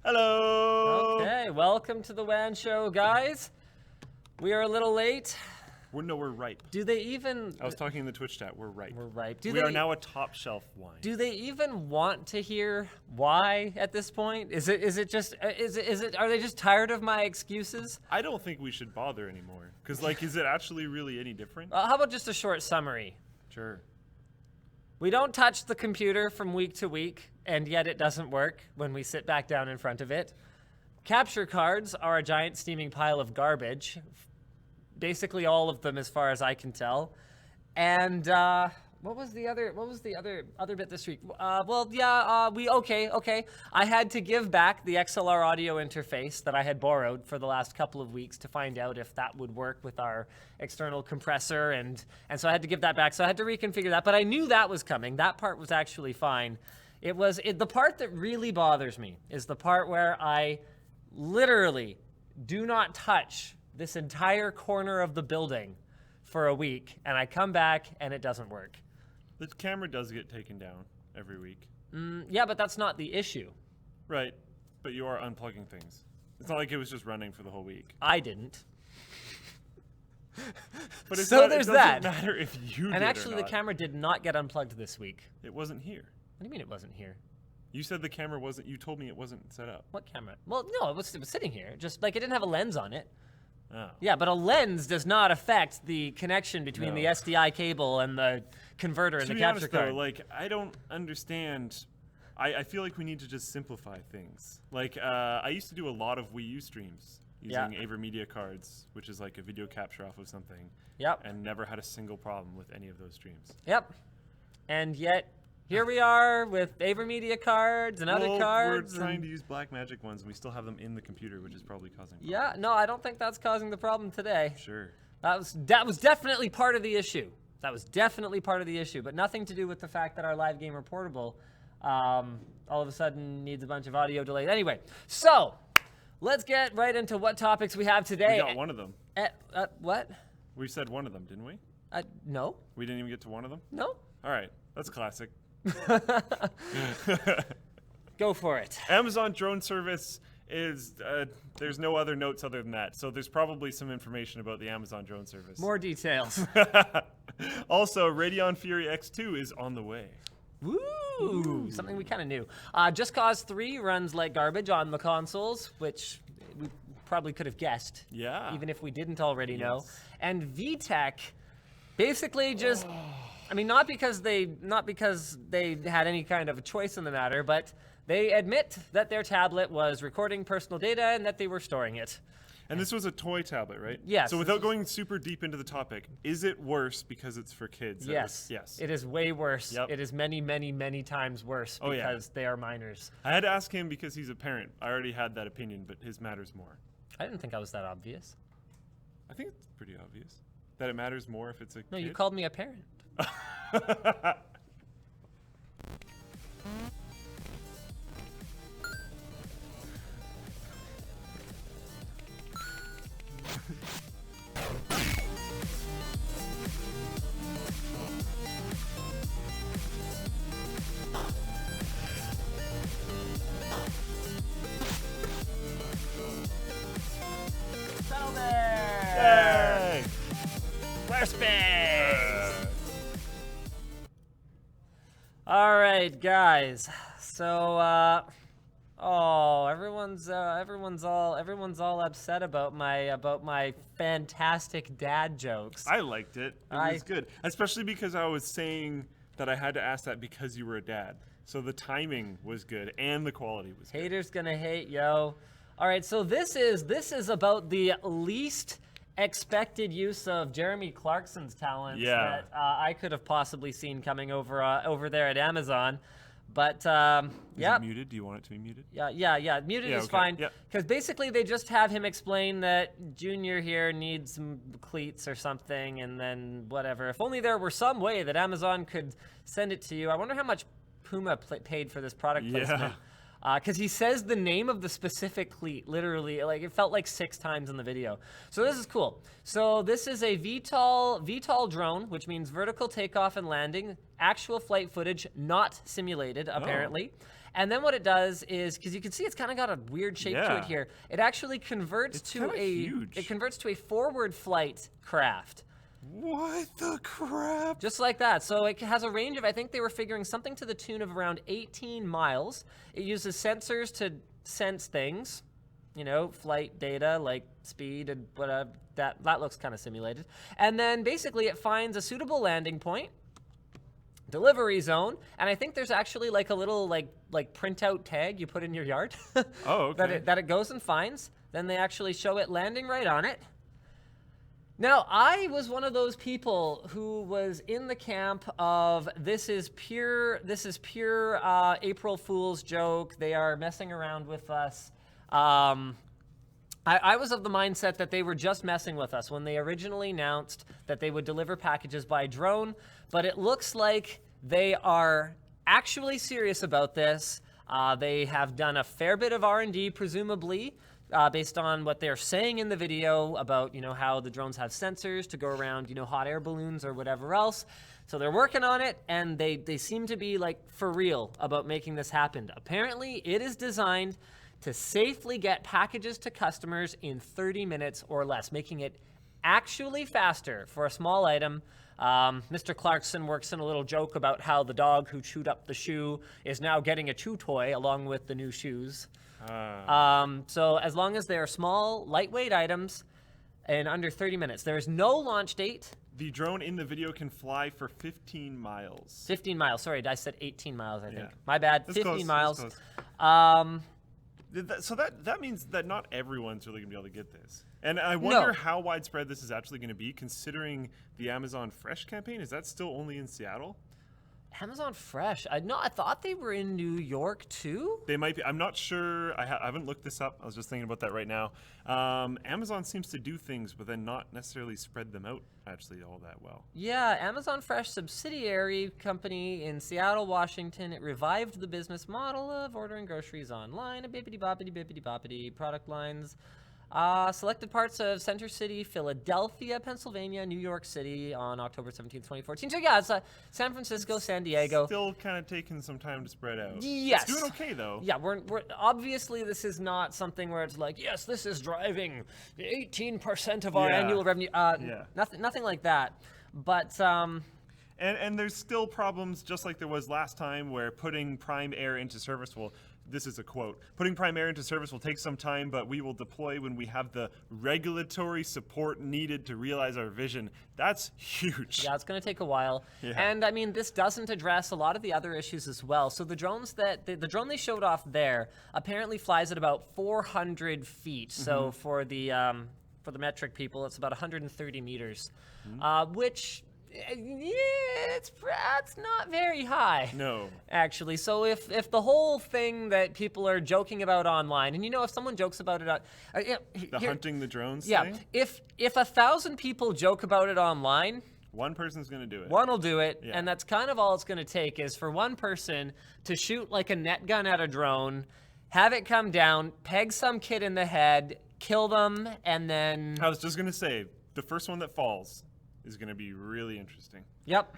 Hello. Okay, welcome to the WAN Show, guys. We are a little late. We're ripe. Do they even... I was talking in the Twitch chat. We're ripe. We're ripe. We are now a top shelf wine. Do they even want to hear why at this point? Are they just tired of my excuses? I don't think we should bother anymore. Because, like, is it actually really any different? How about just a short summary? Sure. We don't touch the computer from week to week, and yet it doesn't work when we sit back down in front of it. Capture cards are a giant steaming pile of garbage. Basically all of them, as far as I can tell. And what was the other bit this week? Okay. I had to give back the XLR audio interface that I had borrowed for the last couple of weeks to find out if that would work with our external compressor, and so I had to give that back. So I had to reconfigure that, but I knew that was coming. That part was actually fine. The part that really bothers me is the part where I literally do not touch this entire corner of the building for a week, and I come back and it doesn't work. The camera does get taken down every week. Yeah, but that's not the issue. Right, but you are unplugging things. It's not like it was just running for the whole week. I didn't. But So there's that. It doesn't matter if you did And actually, or the not. camera did not get unplugged this week. It wasn't here. What do you mean it wasn't here? You said the camera wasn't. You told me it wasn't set up. What camera? Well, no, it was sitting here. Just like it didn't have a lens on it. Oh. Yeah, but a lens does not affect the connection between No. the SDI cable and the converter and To the be capture honest, card. though, like, I don't understand. I feel like we need to just simplify things. Like, I used to do a lot of Wii U streams using AverMedia cards, which is like a video capture off of something. Yep. And never had a single problem with any of those streams. Yep. And yet, here we are with AverMedia cards and other cards. We're trying to use Blackmagic ones, and we still have them in the computer, which is probably causing problems. Yeah, no, I don't think that's causing the problem today. Sure. That was definitely part of the issue. That was definitely part of the issue, but nothing to do with the fact that our Live Gamer Portable all of a sudden needs a bunch of audio delays. Anyway, so let's get right into what topics we have today. We got one of them. What? We said one of them, didn't we? No. We didn't even get to one of them? No. All right. That's classic. Go for it. Amazon drone service is, there's no other notes other than that. So there's probably some information about the Amazon drone service. More details. Also, Radeon Fury X2 is on the way. Woo! Something we kind of knew. Just Cause 3 runs like garbage on the consoles, which we probably could have guessed. Yeah. Even if we didn't already know. Yes. And VTech basically just, I mean, not because they had any kind of a choice in the matter, but they admit that their tablet was recording personal data and that they were storing it. And this was a toy tablet, right? Yes. So without going super deep into the topic, is it worse because it's for kids? Yes. Yes. It is way worse. Yep. It is many, many, many times worse because they are minors. I had to ask him because he's a parent. I already had that opinion, but his matters more. I didn't think I was that obvious. I think it's pretty obvious that it matters more if it's a No, kid. you called me a parent. Tunnelbear! Yay! Squarespace! All right, guys. So, everyone's all upset about my fantastic dad jokes. I liked it. It was good, especially because I was saying that I had to ask that because you were a dad. So the timing was good and the quality was good. Haters gonna hate, yo. All right, so this is about the least expected use of Jeremy Clarkson's talents that I could have possibly seen coming over there at Amazon. But Is it muted? Do you want it to be muted? Yeah. Muted is okay. fine. Yep. Because basically they just have him explain that Junior here needs some cleats or something, and then whatever. If only there were some way that Amazon could send it to you. I wonder how much Puma paid for this product placement. Because he says the name of the specific cleat, literally, like it felt like 6 times in the video. So this is cool. So this is a VTOL drone, which means vertical takeoff and landing, actual flight footage, not simulated, apparently. And then what it does is, because you can see it's kind of got a weird shape to it here, it actually converts huge. It converts to a forward flight craft. What the crap? Just like that. So it has a range of, I think they were figuring something to the tune of around 18 miles. It uses sensors to sense things, you know, flight data like speed and whatever. That looks kind of simulated. And then basically it finds a suitable landing point, delivery zone, and I think there's actually like a little like printout tag you put in your yard. Oh, okay. that it goes and finds. Then they actually show it landing right on it. Now, I was one of those people who was in the camp of this is pure April Fool's joke. They are messing around with us. I was of the mindset that they were just messing with us when they originally announced that they would deliver packages by drone, but it looks like they are actually serious about this. They have done a fair bit of R&D, presumably, based on what they're saying in the video about, you know, how the drones have sensors to go around, you know, hot air balloons or whatever else. So they're working on it, and they seem to be, like, for real about making this happen. Apparently, it is designed to safely get packages to customers in 30 minutes or less, making it actually faster for a small item. Mr. Clarkson works in a little joke about how the dog who chewed up the shoe is now getting a chew toy along with the new shoes. So as long as they are small, lightweight items in under 30 minutes. There is no launch date. The drone in the video can fly for 15 miles. 15 miles. Sorry, I said 18 miles, I think. Yeah. My bad. That's 15 close. miles. So that means that not everyone's really going to be able to get this. And I wonder how widespread this is actually going to be, considering the Amazon Fresh campaign. Is that still only in Seattle? Amazon Fresh? I thought they were in New York too. They might be. I'm not sure. I haven't looked this up. I was just thinking about that right now. Amazon seems to do things, but then not necessarily spread them out actually all that well. Yeah, Amazon Fresh subsidiary company in Seattle, Washington. It revived the business model of ordering groceries online. A bippity-boppity product lines. Selected parts of Center City, Philadelphia, Pennsylvania, New York City on October 17th, 2014. So yeah, it's San Francisco, San Diego. Still kind of taking some time to spread out. Yes. It's doing okay though. Yeah, we're obviously this is not something where it's like, yes, this is driving 18% of our annual revenue. Nothing like that. But and there's still problems, just like there was last time, where putting Prime Air into service will. This is a quote. Putting Prime Air into service will take some time, but we will deploy when we have the regulatory support needed to realize our vision. That's huge. Yeah, it's going to take a while. Yeah. And I mean, this doesn't address a lot of the other issues as well. So the drones the drone they showed off there apparently flies at about 400 feet. Mm-hmm. So for the metric people, it's about 130 meters, which. Yeah, it's not very high. No. Actually, so if the whole thing that people are joking about online, and you know, if someone jokes about it, hunting the drones thing? If 1,000 people joke about it online, one person's gonna do it. One will do it, and that's kind of all it's gonna take is for one person to shoot like a net gun at a drone, have it come down, peg some kid in the head, kill them, and then. I was just gonna say, the first one that falls is going to be really interesting. Yep.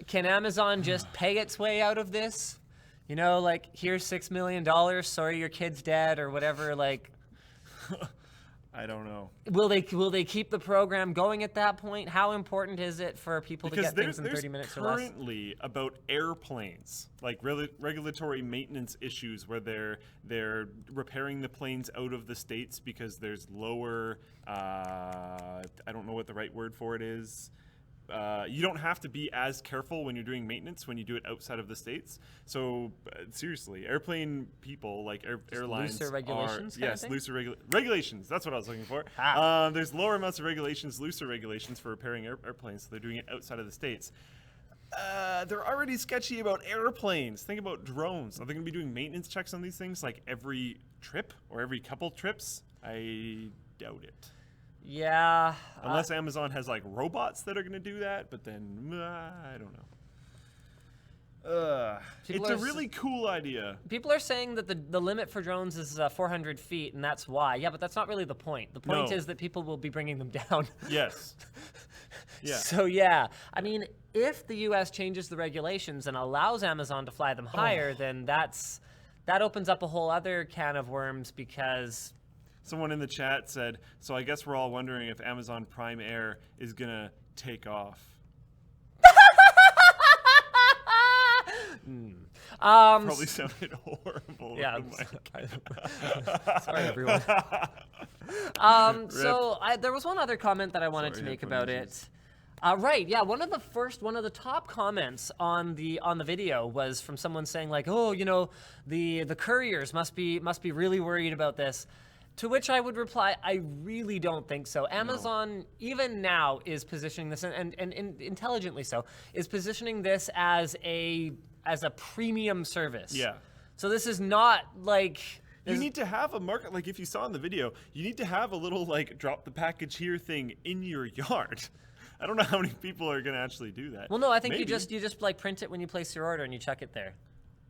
Can Amazon just pay its way out of this? You know, like, here's $6 million, sorry your kid's dead, or whatever, like. I don't know. Will they keep the program going at that point? How important is it for people to get things in 30 minutes or less? Because currently about airplanes, like regulatory maintenance issues where they're repairing the planes out of the States because there's lower, I don't know what the right word for it is. You don't have to be as careful when you're doing maintenance when you do it outside of the States. So seriously, airplane people, like airlines, looser regulations. Looser regulations. That's what I was looking for. There's lower amounts of regulations, looser regulations for repairing airplanes. So they're doing it outside of the States. They're already sketchy about airplanes. Think about drones. Are they going to be doing maintenance checks on these things like every trip or every couple trips? I doubt it. Yeah. Unless Amazon has like robots that are going to do that, but then I don't know. It's a really cool idea. People are saying that the limit for drones is 400 feet, and that's why. Yeah, but that's not really the point. The point is that people will be bringing them down. Yes. Yeah. So yeah, I mean, if the U.S. changes the regulations and allows Amazon to fly them higher, then that opens up a whole other can of worms because... Someone in the chat said, so I guess we're all wondering if Amazon Prime Air is going to take off. Probably sounded horrible. Yeah. Mike. Sorry, everyone. So there was one other comment that I wanted to make about it. Right, yeah. One of the top comments on the video was from someone saying like, oh, you know, the couriers must be really worried about this. To which I would reply, I really don't think so. Amazon, even now, is positioning this, and intelligently so, is positioning this as a premium service. Yeah. So this is not like... You need to have a market, like if you saw in the video, you need to have a little like drop the package here thing in your yard. I don't know how many people are going to actually do that. Well, no, I think you just like print it when you place your order and you chuck it there.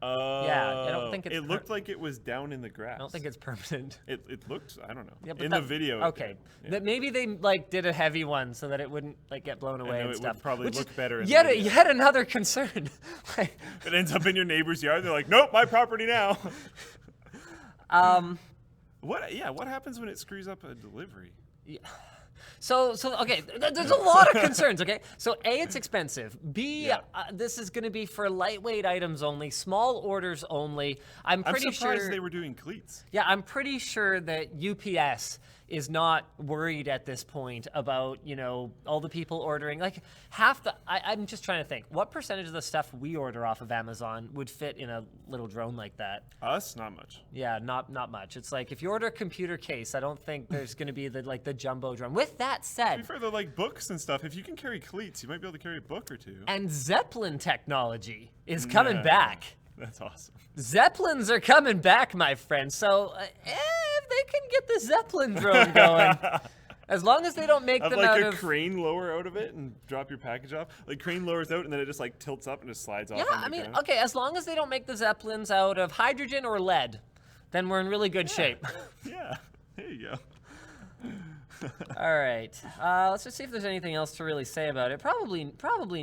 Yeah, I don't think it's... It looked like it was down in the grass. I don't think it's permanent. It looked, I don't know. Yeah, in the video. Okay. Yeah. That maybe they like did a heavy one so that it wouldn't like get blown away and it stuff. would probably Which look better in yet, the video. Yet another concern. Like, it ends up in your neighbor's yard. They're like, nope, my property now. What happens when it screws up a delivery? Yeah. So okay, there's a lot of concerns, okay? So A, it's expensive. B, this is going to be for lightweight items only, small orders only. I'm surprised sure they were doing cleats. Yeah, I'm pretty sure that UPS is not worried at this point about, you know, all the people ordering. Like I'm just trying to think, what percentage of the stuff we order off of Amazon would fit in a little drone like that? Us, not much. Yeah, not much. It's like if you order a computer case, I don't think there's going to be the jumbo drone. With that said, For the like books and stuff, if you can carry cleats, you might be able to carry a book or two. and Zeppelin technology is coming back. That's awesome. Zeppelins are coming back, my friend. So if they can get the Zeppelin drone going, as long as they don't make them like out a of... crane lower out of it and drop your package off. Like crane lowers out and then it just like tilts up and just slides off. Yeah, on the I mean, ground. okay, as long as they don't make the Zeppelins out of hydrogen or lead, then we're in really good shape. Yeah, there you go. All right, let's just see if there's anything else to really say about it. Probably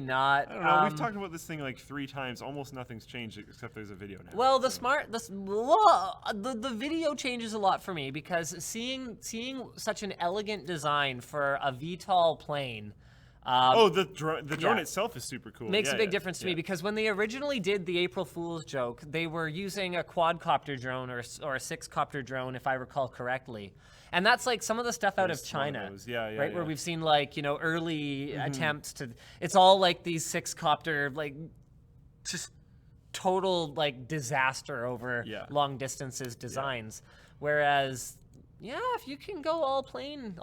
not. I don't know. We've talked about this thing like 3 times. Almost nothing's changed except there's a video now. Well, the video changes a lot for me because seeing such an elegant design for a VTOL plane. The drone itself is super cool. Makes a big difference to me because when they originally did the April Fool's joke, they were using a quadcopter drone or a 6-copter drone, if I recall correctly. And that's like some of the stuff out of China, right? Where we've seen like, you know, early attempts to, it's all like these 6-copter, like just total like disaster over long distances designs. Whereas, if you can go all plane,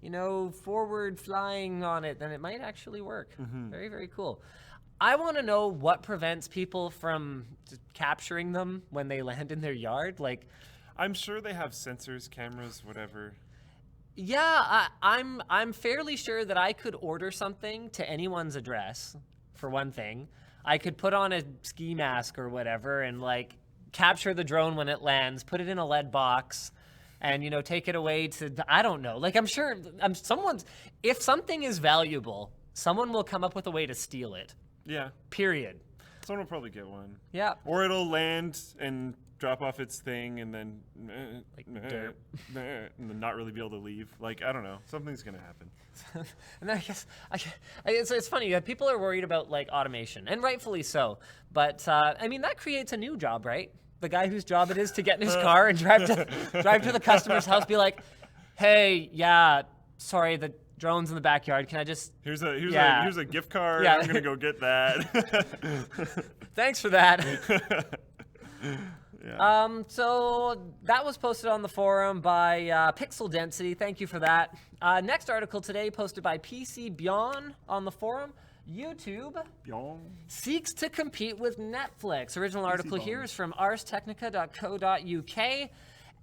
you know, forward flying on it, then it might actually work. Very, very cool. I want to know what prevents people from capturing them when they land in their yard. Like, I'm sure they have sensors, cameras, whatever. Yeah, I'm fairly sure that I could order something to anyone's address, for one thing. I could put on a ski mask or whatever and like capture the drone when it lands, put it in a lead box, and, you know, take it away to, I don't know. Like, I'm sure if something is valuable, someone will come up with a way to steal it. Yeah. Period. Someone will probably get one. Yeah. Or it'll land and drop off its thing and then and then not really be able to leave. Like, I don't know. Something's going to happen. And I guess it's funny that people are worried about like automation, and rightfully so. But I mean, that creates a new job, right? The guy whose job it is to get in his car and drive to the customer's house, be like, "Hey, sorry, the drone's in the backyard. Can I just here's a gift card. I'm gonna go get that. Thanks for that." Yeah. So that was posted on the forum by Pixel Density. Thank you for that. Next article today posted by PC Beyond on the forum. YouTube seeks to compete with Netflix. Original article here is from arstechnica.co.uk.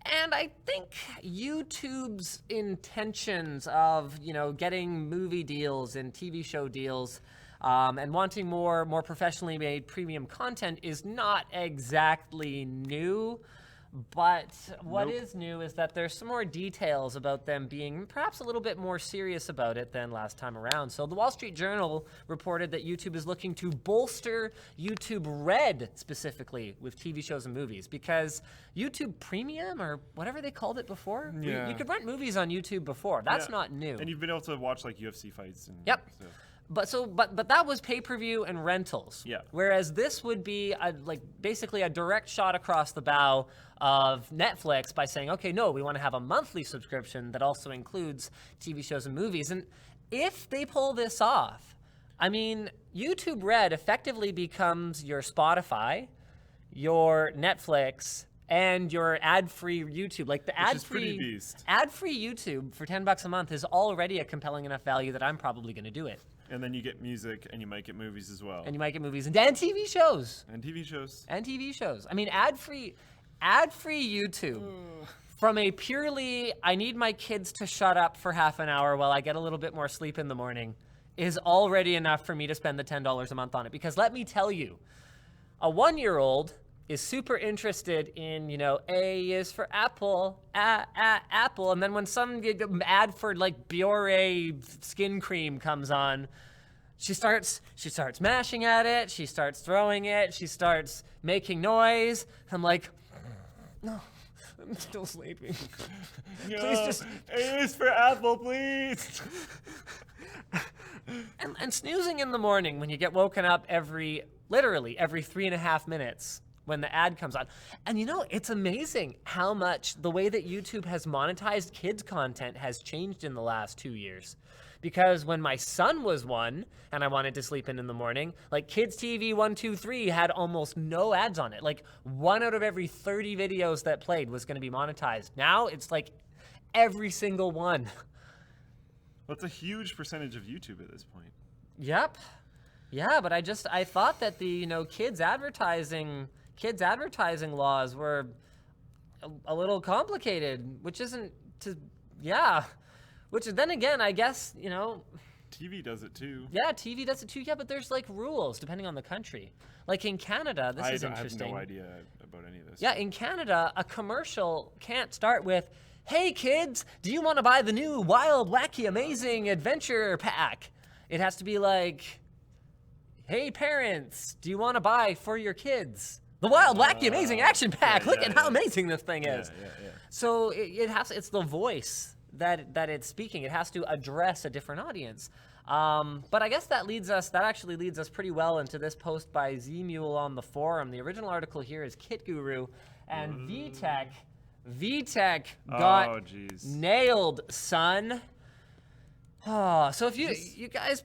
And I think YouTube's intentions of, you know, getting movie deals and TV show deals and wanting more professionally made premium content is not exactly new. But what is new is that there's some more details about them being perhaps a little bit more serious about it than last time around. So the Wall Street Journal reported that YouTube is looking to bolster YouTube Red specifically with TV shows and movies, because YouTube Premium, or whatever they called it before, you could rent movies on YouTube before. That's not new. And you've been able to watch like UFC fights and Yep. stuff. But that was pay-per-view and rentals. Yeah. Whereas this would be basically a direct shot across the bow of Netflix by saying, okay, no, we want to have a monthly subscription that also includes TV shows and movies. And if they pull this off, I mean, YouTube Red effectively becomes your Spotify, your Netflix, and your ad-free YouTube. Like the ad-free YouTube for $10 a month is already a compelling enough value that I'm probably going to do it. And then you get music, and you might get movies as well. And you might get movies and TV shows. And TV shows. And TV shows. I mean, ad-free YouTube from a purely, I need my kids to shut up for half an hour while I get a little bit more sleep in the morning, is already enough for me to spend the $10 a month on it. Because let me tell you, a 1-year-old is super interested in, A is for Apple, Apple, and then when some ad for like Biore skin cream comes on, she starts mashing at it, she starts throwing it, she starts making noise. I'm like, no, I'm still sleeping. Please just A is for Apple, please. and snoozing in the morning when you get woken up literally every 3.5 minutes. When the ad comes on. And it's amazing how much the way that YouTube has monetized kids content has changed in the last 2 years. Because when my son was 1 and I wanted to sleep in the morning, like Kids TV 1, 2, 3 had almost no ads on it. Like 1 out of every 30 videos that played was going to be monetized. Now it's like every single one. Well, it's a huge percentage of YouTube at this point. Yep. Yeah, but I thought that the, kids advertising laws were a little complicated, which isn't which then again, I guess, TV does it too. Yeah, TV does it too. Yeah, but there's like rules depending on the country. Like in Canada, this is interesting. I have no idea about any of this. Yeah, in Canada, a commercial can't start with, "Hey kids, do you want to buy the new Wild, Wacky, Amazing Adventure Pack?" It has to be like, "Hey parents, do you want to buy for your kids the Wild, Wacky, Amazing Action Pack? Look at how amazing this thing is." Yeah. So it's the voice that it's speaking. It has to address a different audience. But I guess that actually leads us pretty well into this post by Z-Mule on the forum. The original article here is Kit Guru, and VTech got nailed, son. Oh, so if you guys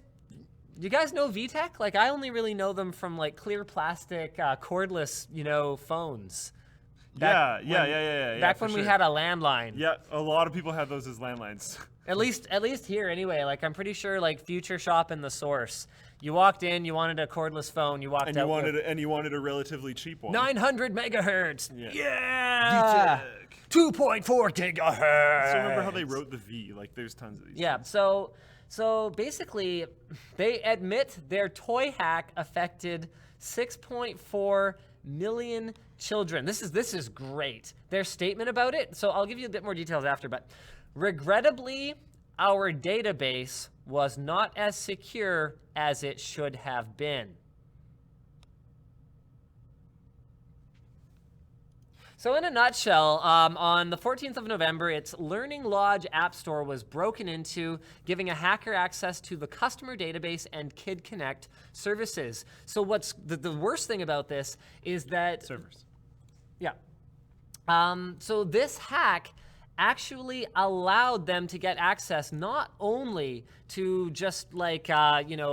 know VTech? Like, I only really know them from like clear plastic, cordless, phones. Back when we had a landline. Yeah, a lot of people had those as landlines. At least here anyway. Like, I'm pretty sure like Future Shop and The Source. You walked in, you wanted a cordless phone, you walked out. You wanted a relatively cheap one. 900 megahertz. Yeah. VTech. 2.4 gigahertz. So remember how they wrote the V? Like, there's tons of these. Yeah. things. So basically, they admit their toy hack affected 6.4 million children. This is great. Their statement about it. So I'll give you a bit more details after, but regrettably, our database was not as secure as it should have been. So in a nutshell, on the 14th of November, its Learning Lodge app store was broken into, giving a hacker access to the customer database and Kid Connect services. So what's the worst thing about this is that... Servers. Yeah. So this hack actually allowed them to get access not only to just like, login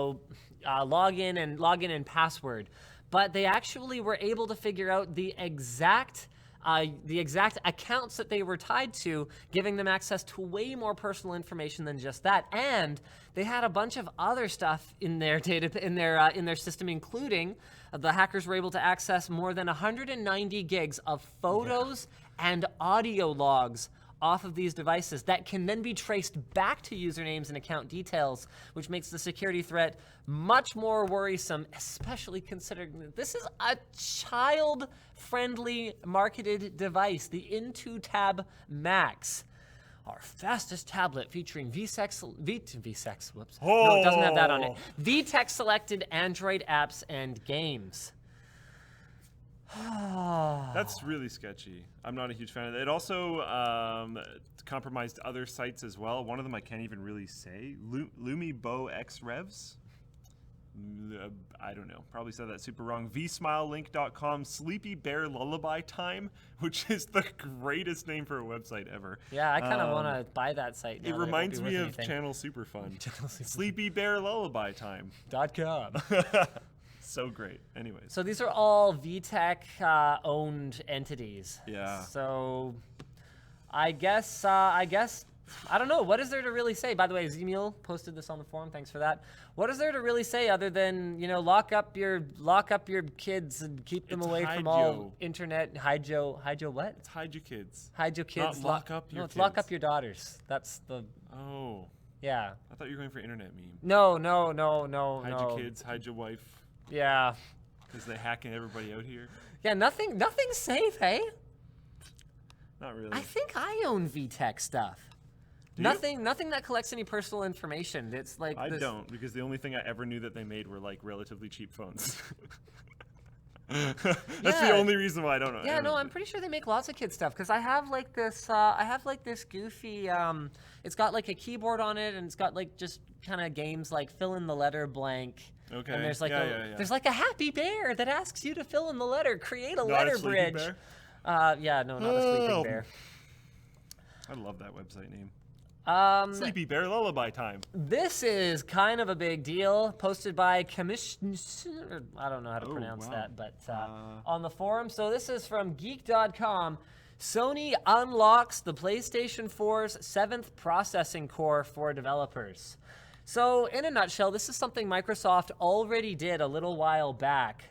and password, but they actually were able to figure out the exact accounts that they were tied to, giving them access to way more personal information than just that. And they had a bunch of other stuff in their in their system, including the hackers were able to access more than 190 gigs of photos and audio logs off of these devices that can then be traced back to usernames and account details, which makes the security threat much more worrisome, especially considering that this is a child-friendly marketed device, the Into Tab Max. Our fastest tablet featuring VTech, whoops. No, it doesn't have that on it. VTech selected Android apps and games. That's really sketchy. I'm not a huge fan of it. It also compromised other sites as well. One of them I can't even really say. LumiBo X Revs. I don't know. Probably said that super wrong. vsmilelink.com Sleepy Bear Lullaby Time, which is the greatest name for a website ever. Yeah, I kind of want to buy that site. It reminds me of Channel Superfun. Sleepy Bear Lullaby Time. .com. So great. Anyways. So these are all VTech owned entities. Yeah. So I guess I don't know. What is there to really say? By the way, Zemil posted this on the forum. Thanks for that. What is there to really say other than, you know, lock up your kids and keep them away from all internet hide your what? It's hide your kids. Hide your kids. Not lock up your kids. kids. Lock up your daughters. That's the. Oh. Yeah. I thought you were going for internet meme. No. Hide your kids. Hide your wife. Yeah. Because they hacking everybody out here. Yeah. Nothing's safe, hey. Not really. I think I own VTech stuff. Nothing that collects any personal information. It's like I don't, because the only thing I ever knew that they made were like relatively cheap phones. That's the only reason why I don't know. Yeah, no, I'm pretty sure they make lots of kid stuff because I have like this goofy. It's got like a keyboard on it, and it's got like just kind of games like fill in the letter blank. Okay. And there's like there's like a happy bear that asks you to fill in the letter, create a letter bridge. Bear? Yeah, no, not a sleeping bear. I love that website name. Sleepy Bear Lullaby Time. This is kind of a big deal, posted by Commission. I don't know how to pronounce that, but on the forum. So this is from Geek.com. Sony unlocks the PlayStation 4's 7th processing core for developers. So in a nutshell, this is something Microsoft already did a little while back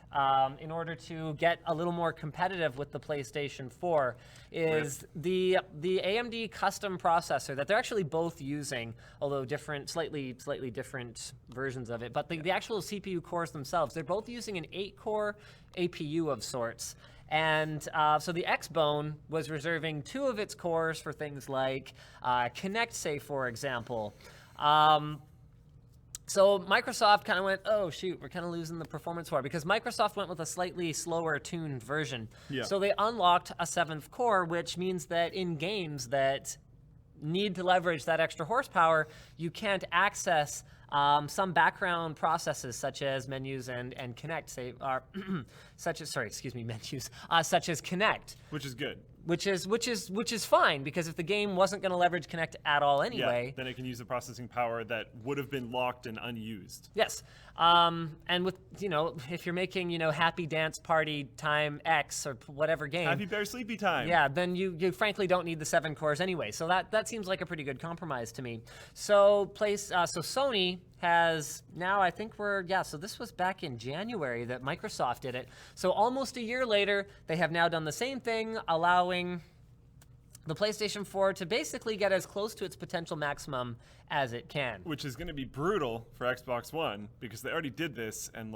in order to get a little more competitive with the PlayStation 4 is the AMD custom processor that they're actually both using, although slightly different versions of it. But the actual CPU cores themselves, they're both using an 8-core APU of sorts. And so the Xbone was reserving 2 of its cores for things like Kinect, say, for example. So Microsoft kind of went, oh, shoot, we're kind of losing the performance war because Microsoft went with a slightly slower tuned version. Yeah. So they unlocked a 7th core, which means that in games that need to leverage that extra horsepower, you can't access some background processes such as menus and Kinect, say, such as Kinect. Which is good. Which is fine because if the game wasn't going to leverage Kinect at all anyway, then it can use the processing power that would have been locked and unused. Yes, and with if you're making Happy Dance Party Time X or whatever game, Happy Bear Sleepy Time. Yeah, then you frankly don't need the 7 cores anyway. So that seems like a pretty good compromise to me. So Sony has now, I think so this was back in January that Microsoft did it. So almost a year later, they have now done the same thing, allowing the PlayStation 4 to basically get as close to its potential maximum as it can. Which is going to be brutal for Xbox One because they already did this and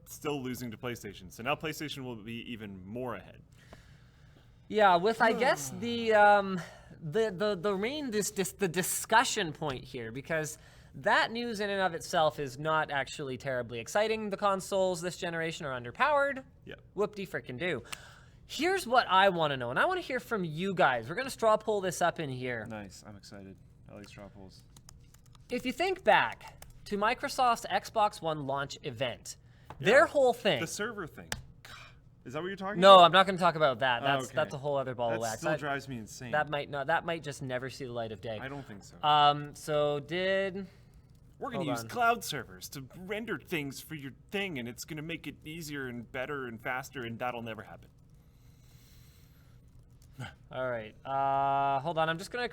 still losing to PlayStation. So now PlayStation will be even more ahead. Yeah, with I guess the discussion point here, because that news in and of itself is not actually terribly exciting. The consoles this generation are underpowered. Yep. Whoop-de-frickin-do. Here's what I want to know, and I want to hear from you guys. We're going to straw poll this up in here. Nice. I'm excited. I like straw polls. If you think back to Microsoft's Xbox One launch event, their whole thing. The server thing. Is that what you're talking about? No, I'm not going to talk about that. That's a whole other ball of wax. That still drives me insane. That might just never see the light of day. I don't think so. We're going to use cloud servers to render things for your thing, and it's going to make it easier and better and faster, and that'll never happen. All right. Hold on. I'm going to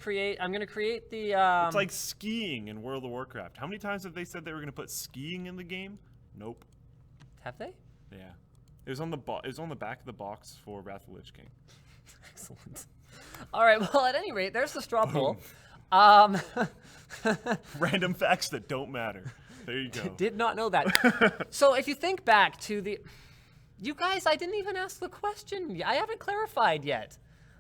create the... It's like skiing in World of Warcraft. How many times have they said they were going to put skiing in the game? Nope. Have they? Yeah. It was on the back of the box for Wrath of the Lich King. Excellent. All right, well, at any rate, there's the straw poll. Random facts that don't matter. There you go. Did not know that. So if you think back to the... You guys, I didn't even ask the question. I haven't clarified yet.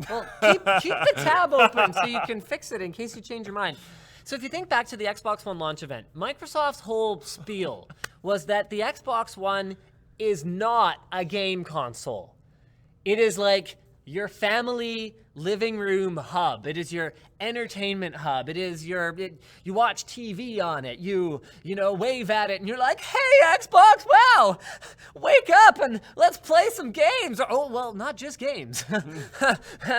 Well, keep the tab open so you can fix it in case you change your mind. So if you think back to the Xbox One launch event, Microsoft's whole spiel was that the Xbox One is not a game console. It is like your family living room hub. It is your entertainment hub. It is you watch TV on it. You wave at it and you're like, hey, Xbox, wow, wake up and let's play some games. Or, oh, well, not just games.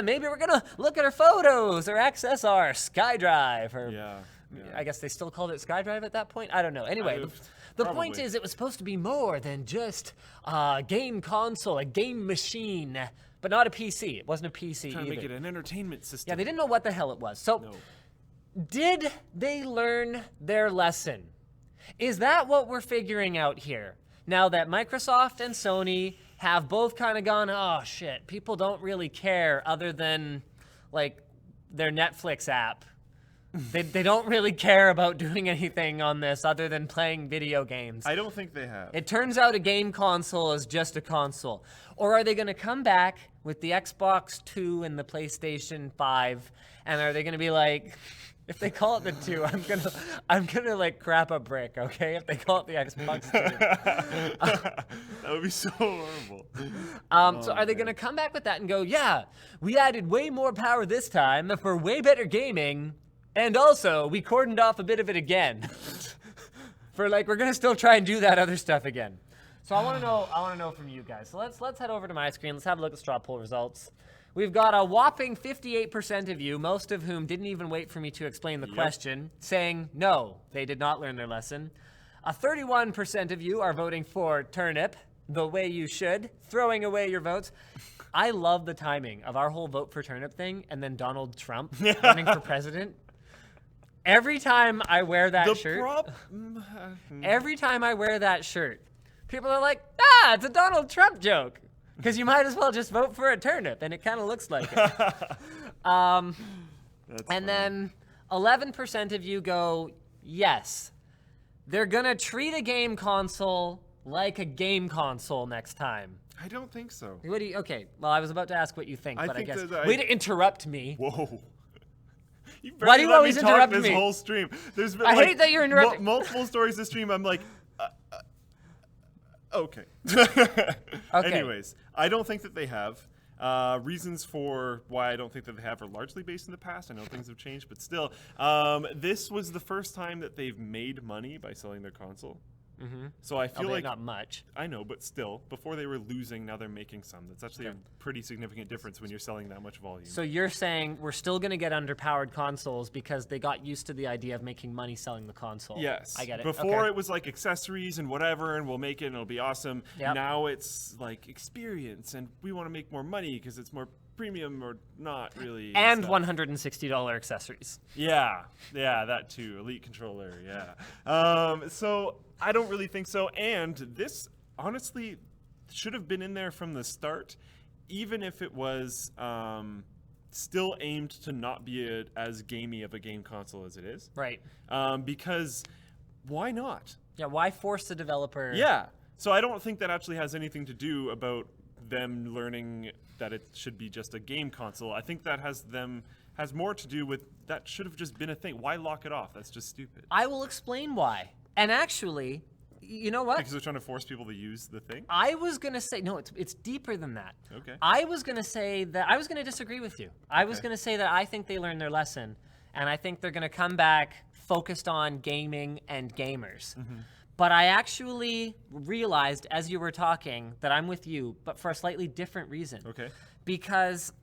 Maybe we're going to look at our photos or access our SkyDrive. Or Yeah. I guess they still called it SkyDrive at that point. I don't know. Anyway, the point is it was supposed to be more than just a game console, a game machine. But not a PC. It wasn't a PC Trying to either. make it an entertainment system. Yeah, they didn't know what the hell it was. So, did they learn their lesson? Is that what we're figuring out here? Now that Microsoft and Sony have both kind of gone, oh shit, people don't really care other than like their Netflix app. They don't really care about doing anything on this other than playing video games. I don't think they have. It turns out a game console is just a console. Or are they going to come back with the Xbox 2 and the PlayStation 5, and are they going to be like, if they call it the 2, I'm gonna like crap a brick, okay? If they call it the Xbox 2. That would be so horrible. So are they going to come back with that and go, yeah, we added way more power this time for way better gaming, and also we cordoned off a bit of it again. For like, we're going to still try and do that other stuff again. So I want to know from you guys. So let's head over to my screen. Let's have a look at straw poll results. We've got a whopping 58% of you, most of whom didn't even wait for me to explain the question, saying no, they did not learn their lesson. 31% of you are voting for turnip, the way you should, throwing away your votes. I love the timing of our whole vote for turnip thing and then Donald Trump running for president. Every time I wear that shirt, every time I wear that shirt, people are like, it's a Donald Trump joke. Because you might as well just vote for a turnip, and it kind of looks like it. And then 11% of you go, yes. They're going to treat a game console like a game console next time. I don't think so. What do you, okay, well, I was about to ask what you think, but I guess. Way to interrupt me. Whoa. Why do you always interrupt me? This whole stream. There's been, I hate that you're interrupting. Multiple stories this stream. I'm like, okay. Anyways, I don't think that they have. Reasons for why I don't think that they have are largely based in the past. I know things have changed, but still, this was the first time that they've made money by selling their console. Mm-hmm. So I feel like not much. I know, but still, before they were losing, now they're making some. That's actually a pretty significant difference when you're selling that much volume. So you're saying we're still going to get underpowered consoles because they got used to the idea of making money selling the console. Yes. I get it. Before it was like accessories and whatever, and we'll make it and it'll be awesome. Yep. Now it's like experience, and we want to make more money because it's more premium or not really. And $160 accessories. Yeah, that too. Elite controller, yeah. So I don't really think so. And this honestly should have been in there from the start, even if it was still aimed to not be as gamey of a game console as it is. Right. Because why not? Yeah, why force the developer? Yeah. So I don't think that actually has anything to do about them learning that it should be just a game console. I think that has more to do with that should have just been a thing. Why lock it off? That's just stupid. I will explain why. And actually, you know what? Because they're trying to force people to use the thing? I was going to say, no, it's deeper than that. Okay. I was going to say that, I was going to disagree with you. I was going to say that I think they learned their lesson, and I think they're going to come back focused on gaming and gamers. Mm-hmm. But I actually realized as you were talking that I'm with you, but for a slightly different reason. Okay. Because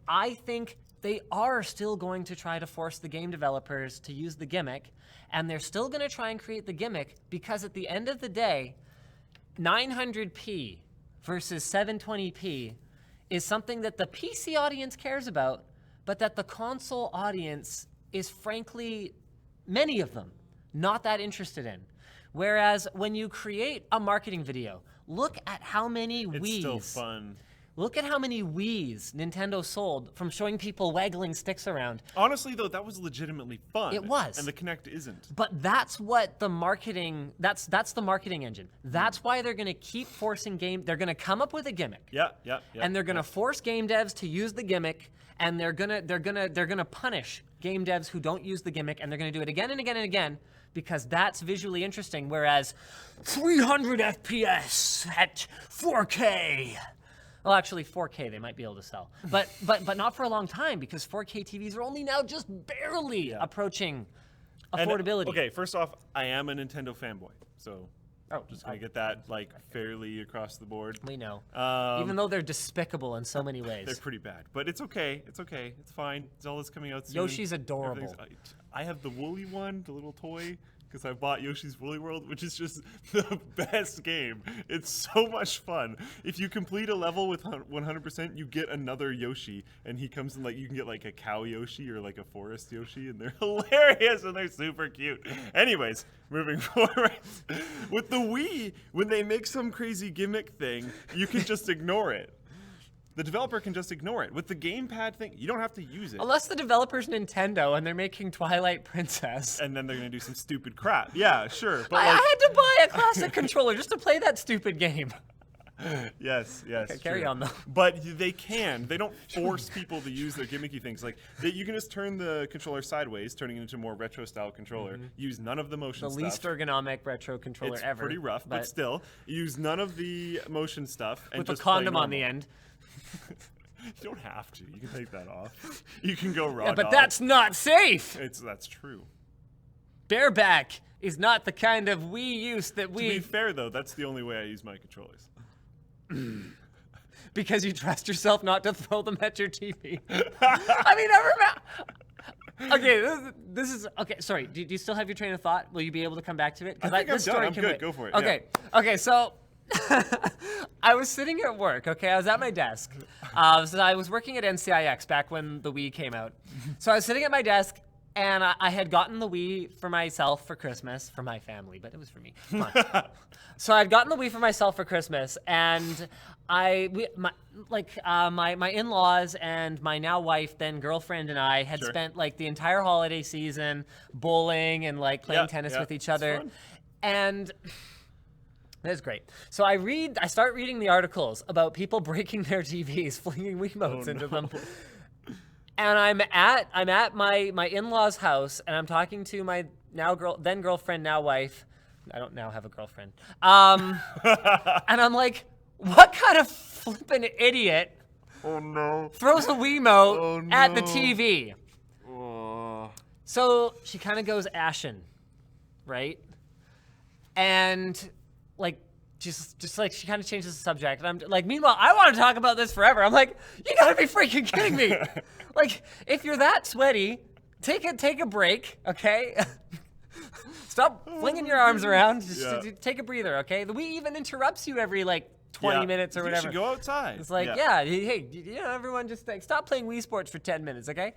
I think they are still going to try to force the game developers to use the gimmick, and they're still going to try and create the gimmick because at the end of the day, 900p versus 720p is something that the PC audience cares about, but that the console audience is frankly, many of them, not that interested in. Whereas when you create a marketing video, look at how many Wiis. It's still fun. Look at how many Wiis Nintendo sold from showing people waggling sticks around. Honestly, though, that was legitimately fun. It was. And the Kinect isn't. But that's what the marketing, that's the marketing engine. That's why they're going to keep forcing they're going to come up with a gimmick. Yeah. And they're going to force game devs to use the gimmick, and they're going to punish game devs who don't use the gimmick, and they're going to do it again and again and again, because that's visually interesting, whereas 300 FPS at 4K. Well, actually, 4K they might be able to sell, but not for a long time, because 4K TVs are only now just barely approaching affordability. Okay, first off, I am a Nintendo fanboy, so just gonna get that fairly across the board. We know, even though they're despicable in so many ways. They're pretty bad, but it's okay. It's okay. It's fine. Zelda's coming out soon. Yoshi's adorable. I have the woolly one, the little toy, because I bought Yoshi's Woolly World, which is just the best game. It's so much fun. If you complete a level with 100%, you get another Yoshi, and he comes in you can get a cow Yoshi or a forest Yoshi, and they're hilarious and they're super cute. Anyways, moving forward. With the Wii, when they make some crazy gimmick thing, you can just ignore it. The developer can just ignore it. With the gamepad thing, you don't have to use it. Unless the developer's Nintendo and they're making Twilight Princess. And then they're going to do some stupid crap. Yeah, sure. But I had to buy a classic controller just to play that stupid game. Yes. Okay, carry on, though. But they can. They don't force people to use their gimmicky things. You can just turn the controller sideways, turning it into a more retro-style controller. Use none of the motion stuff. The least ergonomic retro controller it's ever. Pretty rough, but still. Use none of the motion stuff. And with a just play condom on normal. the end. You don't have to. You can take that off. You can go raw. Yeah, but dog. that's not safe. That's true. Bareback is not the kind of Wii use that we. To be fair, though, that's the only way I use my controllers. Because you trust yourself not to throw them at your TV. I mean, okay, this is okay. Sorry, do you still have your train of thought? Will you be able to come back to it? I think I'm done. I'm good. Go for it. Okay, yeah. Okay, so. I was sitting at work, okay? I was at my desk. So I was working at NCIX back when the Wii came out. So I was sitting at my desk, and I had gotten the Wii for myself for Christmas, for my family, but it was for me. Come on. So I'd gotten the Wii for myself for Christmas, and my in-laws and my now wife, then girlfriend, and I had spent the entire holiday season bowling and playing tennis with each other, and. That's great. So I start reading the articles about people breaking their TVs, flinging Wiimotes into them. And I'm at my in-laws' house, and I'm talking to my then girlfriend, now wife. I don't now have a girlfriend. And I'm like, what kind of flippin' idiot throws a Wiimote at the TV? So she kind of goes ashen, right? And just she kind of changes the subject, and I'm like, meanwhile, I want to talk about this forever. I'm like, you gotta be freaking kidding me! If you're that sweaty, take a break, okay? Stop flinging your arms around. Just take a breather, okay? The Wii even interrupts you every 20 minutes or whatever. You should go outside. It's hey, everyone just stop playing Wii Sports for 10 minutes, okay?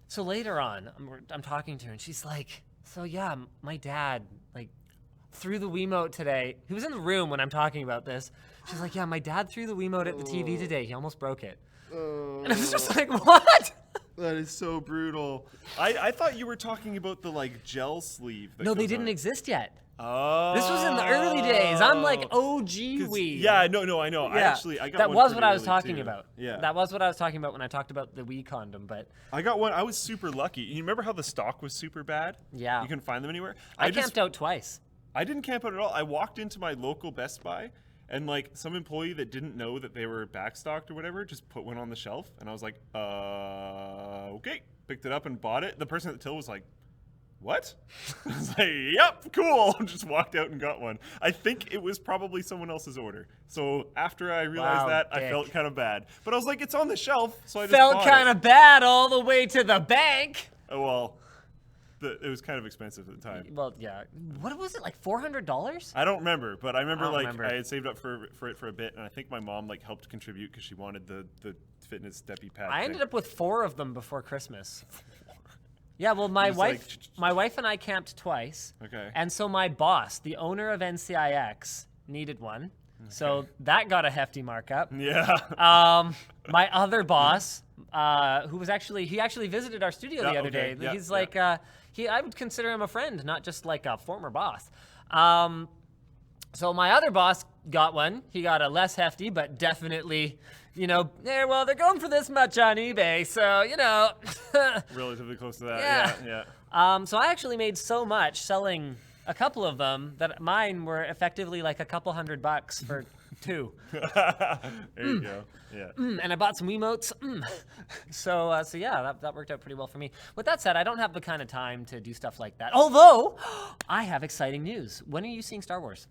So later on, I'm talking to her, and she's like, so yeah, my dad threw the Wiimote today. He was in the room when I'm talking about this. She's like, yeah, my dad threw the Wiimote at the TV today. He almost broke it. And I was just like, what? That is so brutal. I thought you were talking about the gel sleeve. No, they didn't exist yet. Oh. This was in the early days. I'm like OG Wii. Yeah, no, I know. Yeah. I got that one was what I was early, talking too. about. Yeah. That was what I was talking about when I talked about the Wii condom, but I got one. I was super lucky. You remember how the stock was super bad? Yeah. You couldn't find them anywhere? I camped out twice. I didn't camp out at all. I walked into my local Best Buy, and some employee that didn't know that they were backstocked or whatever just put one on the shelf, and I was like, okay. Picked it up and bought it. The person at the till was like, what? I was like, yep, cool. Just walked out and got one. I think it was probably someone else's order. So after I realized that, dick. I felt kind of bad. But I was like, it's on the shelf, so I just Felt bought kind it. of bad all the way to the bank. Oh, well. It was kind of expensive at the time. Well, yeah. What was it, $400? I don't remember, but I remember remember. I had saved up for it for a bit, and I think my mom helped contribute because she wanted the fitness steppy pad. I ended up with 4 of them before Christmas. Yeah, well, my wife and I camped twice. Okay. And so my boss, the owner of NCIX, needed one. So that got a hefty markup. Yeah. My other boss, who was actually visited our studio the other day. Yeah, He's like, I would consider him a friend, not just like a former boss. So my other boss got one. He got a less hefty, but definitely, well, they're going for this much on eBay, so, Relatively close to that. Yeah. So I actually made so much selling a couple of them that mine were effectively like a couple $100 for 2. There you go. Yeah. And I bought some Wiimotes. So yeah, that worked out pretty well for me. With that said, I don't have the kind of time to do stuff like that. Although, I have exciting news. When are you seeing Star Wars?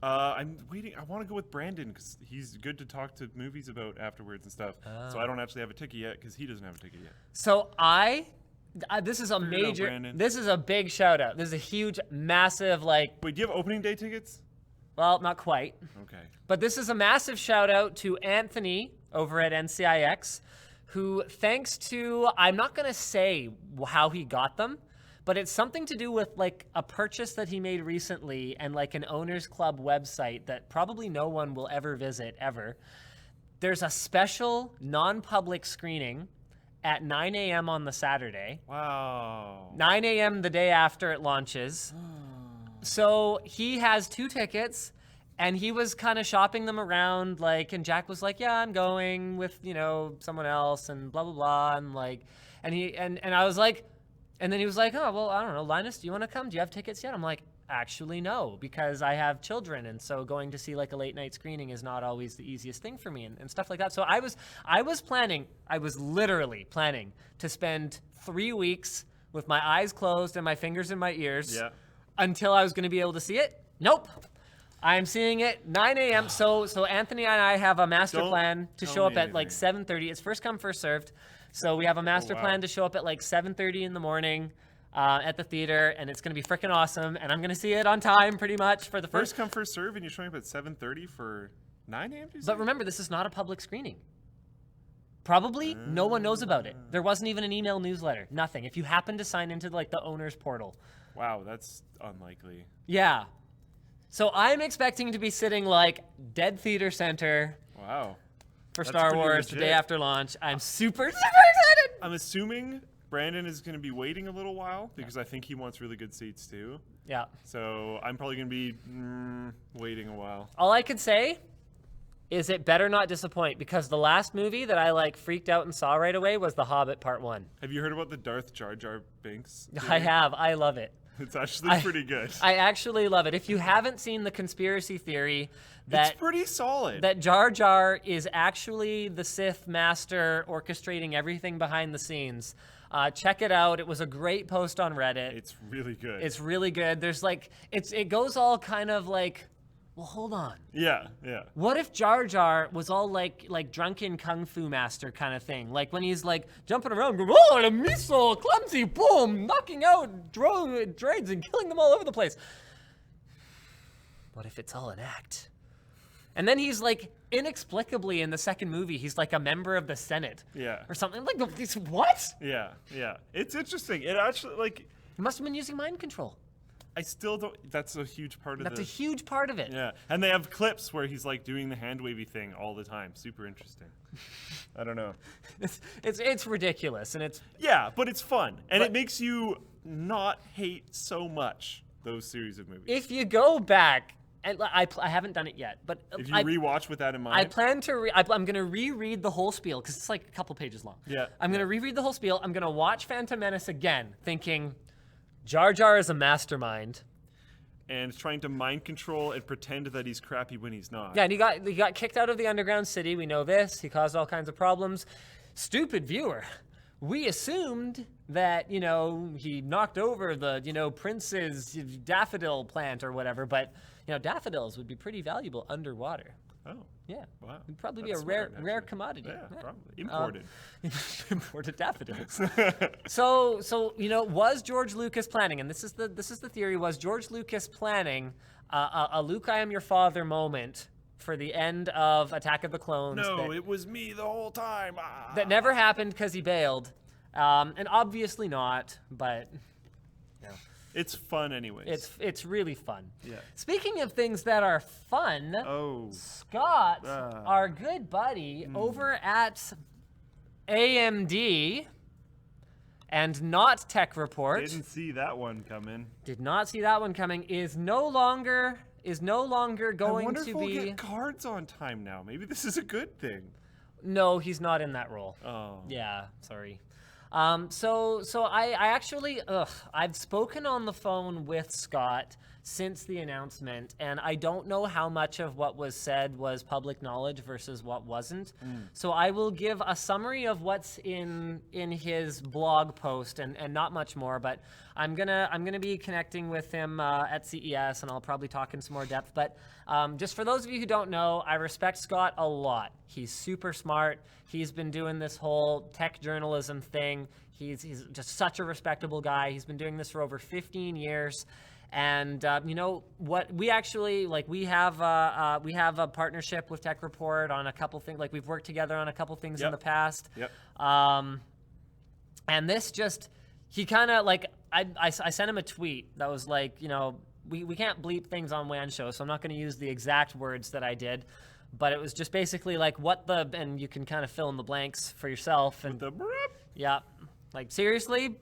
I'm waiting. I want to go with Brandon because he's good to talk to movies about afterwards and stuff. So I don't actually have a ticket yet because he doesn't have a ticket yet. So this is a this is a big shout out. This is a huge, massive, Wait, do you have opening day tickets? well, not quite. Okay. But this is a massive shout out to Anthony over at NCIX, who, thanks to, I'm not going to say how he got them, but it's something to do with like a purchase that he made recently and like an owners club website that probably no one will ever visit ever. There's a special non-public screening at 9 a.m. on the Saturday. Wow. 9 a.m. the day after it launches. So he has 2 tickets, and he was kind of shopping them around, and Jack was like, yeah, I'm going with, someone else, and blah, blah, blah, and I was like, and then he was like, oh, well, I don't know, Linus, do you want to come? Do you have tickets yet? I'm like, actually, no, because I have children, and so going to see like a late night screening is not always the easiest thing for me, and stuff like that. So I was literally planning to spend 3 weeks with my eyes closed and my fingers in my ears until I was going to be able to see it. Nope. I'm seeing it 9 a.m. So Anthony and I have a master plan to show up at like 7:30. It's first come, first served. So we have a master plan to show up at like 7:30 in the morning at the theater, and it's going to be freaking awesome. And I'm going to see it on time pretty much for the first come, first serve, and you're showing up at 7:30 for 9 a.m. But remember, this is not a public screening. Probably no one knows about it. There wasn't even an email newsletter. Nothing. If you happen to sign into like the owner's portal. Wow, that's unlikely. Yeah. So I'm expecting to be sitting like dead theater center. Wow. For Star Wars the day after launch. I'm super excited. I'm assuming Brandon is going to be waiting a little while because I think he wants really good seats too. Yeah. So I'm probably going to be waiting a while. All I could say is it better not disappoint, because the last movie that I like freaked out and saw right away was The Hobbit Part 1. Have you heard about the Darth Jar Jar Binks theory? I have. I love it. It's actually pretty good. I actually love it. If you haven't seen the conspiracy theory that it's pretty solid. That Jar Jar is actually the Sith master orchestrating everything behind the scenes. Check it out. It was a great post on Reddit. It's really good. It's really good. There's like it goes all kind of like, well, hold on. Yeah. What if Jar Jar was all like drunken kung fu master kind of thing? Like when he's like jumping around, going, oh, the missile, clumsy, boom, knocking out droids and killing them all over the place. What if it's all an act? And then he's like, inexplicably in the second movie, he's like a member of the Senate. Yeah. Or something. Like, what? Yeah. It's interesting. It actually, like... He must have been using mind control. I still don't... That's a huge part of That's a huge part of it. Yeah. And they have clips where he's like doing the hand-wavy thing all the time. Super interesting. I don't know. It's ridiculous. And it's... Yeah, but it's fun. And it makes you not hate so much those series of movies. If you go back... And I haven't done it yet, but if you rewatch with that in mind, I plan to. I'm going to reread the whole spiel because it's like a couple pages long. Yeah. I'm going to reread the whole spiel. I'm going to watch Phantom Menace again, thinking, Jar Jar is a mastermind, and trying to mind control and pretend that he's crappy when he's not. Yeah, and he got kicked out of the underground city. We know this. He caused all kinds of problems. Stupid viewer. We assumed that, he knocked over the, prince's daffodil plant or whatever, but, daffodils would be pretty valuable underwater. Oh. Yeah. Wow. It'd probably be a rare commodity. Yeah, probably. Imported. Imported daffodils. So, was George Lucas planning, and this is the theory, was George Lucas planning a Luke, I am your father moment for the end of Attack of the Clones? No, it was me the whole time. That never happened because he bailed. And obviously not, but It's fun anyways. It's really fun. Yeah. Speaking of things that are fun, Scott, our good buddy over at AMD and not Tech Report, Didn't see that one coming. did not see that one coming, is no longer going I wonder to if we'll be. get cards on time now. Maybe this is a good thing. No, he's not in that role. Oh. Yeah, sorry. So I actually, I've spoken on the phone with Scott since the announcement, and I don't know how much of what was said was public knowledge versus what wasn't. So I will give a summary of what's in his blog post and not much more, but I'm gonna be connecting with him at CES, and I'll probably talk in some more depth. But just for those of you who don't know, I respect Scott a lot. He's super smart. He's been doing this whole tech journalism thing. He's just such a respectable guy. He's been doing this for over 15 years. And you know what? We actually we have a partnership with Tech Report on a couple things. Like we've worked together on a couple things in the past. Yep. And this just he kind of I sent him a tweet that was like, you know, we can't bleep things on WAN Show, so I'm not going to use the exact words that I did, but it was just basically like and you can kind of fill in the blanks for yourself. And The brip. yeah, like seriously.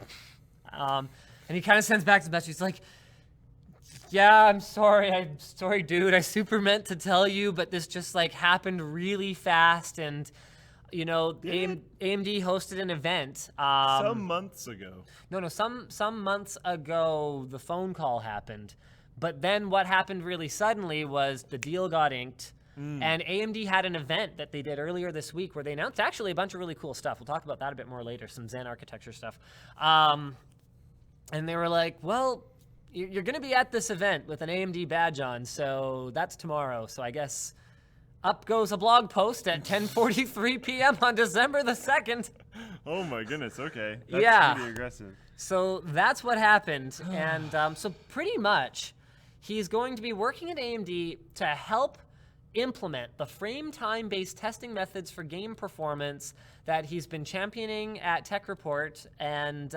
And he kind of sends back the message. He's like, yeah, I'm sorry, dude. I super meant to tell you, but this just like happened really fast. And, you know, AMD hosted an event. Some months ago. No, some months ago, the phone call happened. But then what happened really suddenly was the deal got inked. And AMD had an event that they did earlier this week where they announced actually a bunch of really cool stuff. We'll talk about that a bit more later, some Zen architecture stuff. And they were like, well, you're going to be at this event with an AMD badge on, so that's tomorrow. So I guess up goes a blog post at 10:43 p.m. on December the 2nd. Oh my goodness, okay. That's Yeah. pretty aggressive. So that's what happened. And so pretty much he's going to be working at AMD to help implement the frame time-based testing methods for game performance that he's been championing at Tech Report, and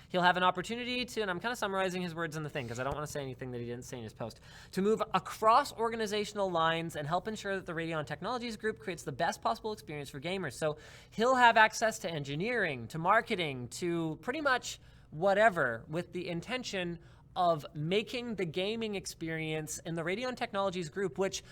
he'll have an opportunity to, and I'm kind of summarizing his words in the thing because I don't want to say anything that he didn't say in his post, to move across organizational lines and help ensure that the Radeon Technologies Group creates the best possible experience for gamers. So he'll have access to engineering, to marketing, to pretty much whatever, with the intention of making the gaming experience in the Radeon Technologies Group, which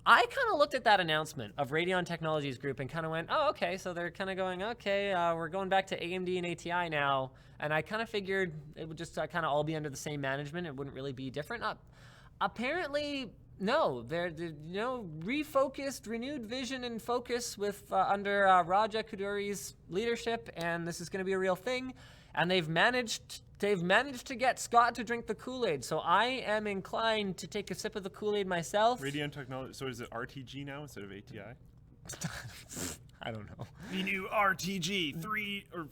I kind of looked at that announcement of Radeon Technologies Group and kind of went, oh, okay, so they're kind of going, okay, we're going back to AMD and ATI now. And I kind of figured it would just kind of all be under the same management. It wouldn't really be different. Apparently, no. They're refocused, renewed vision and focus with under Raja Koduri's leadership, and this is going to be a real thing. And they've managed to get Scott to drink the Kool-Aid, so I am inclined to take a sip of the Kool-Aid myself. Radeon Technology. So is it RTG now instead of ATI? I don't know. The new RTG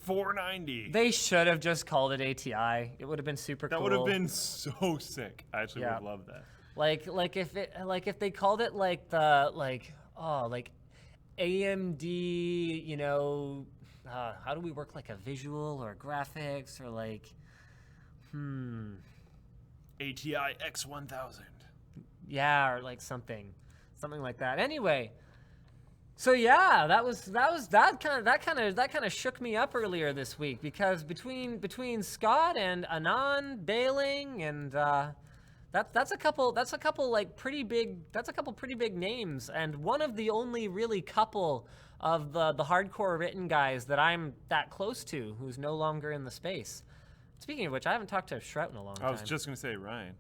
490. They should have just called it ATI. It would have been super cool. That would have been so sick. I actually would have loved that. Like if they called it like AMD, you know, how do we work like a visual or graphics or like ATI X1000. Yeah, or like something like that. Anyway, so yeah, that kind of shook me up earlier this week because between Scott and Anand bailing and that's a couple like pretty big names, and one of the only really couple of the hardcore written guys that I'm that close to who's no longer in the space. Speaking of which, I haven't talked to Shrout in a long time. I was just going to say Ryan.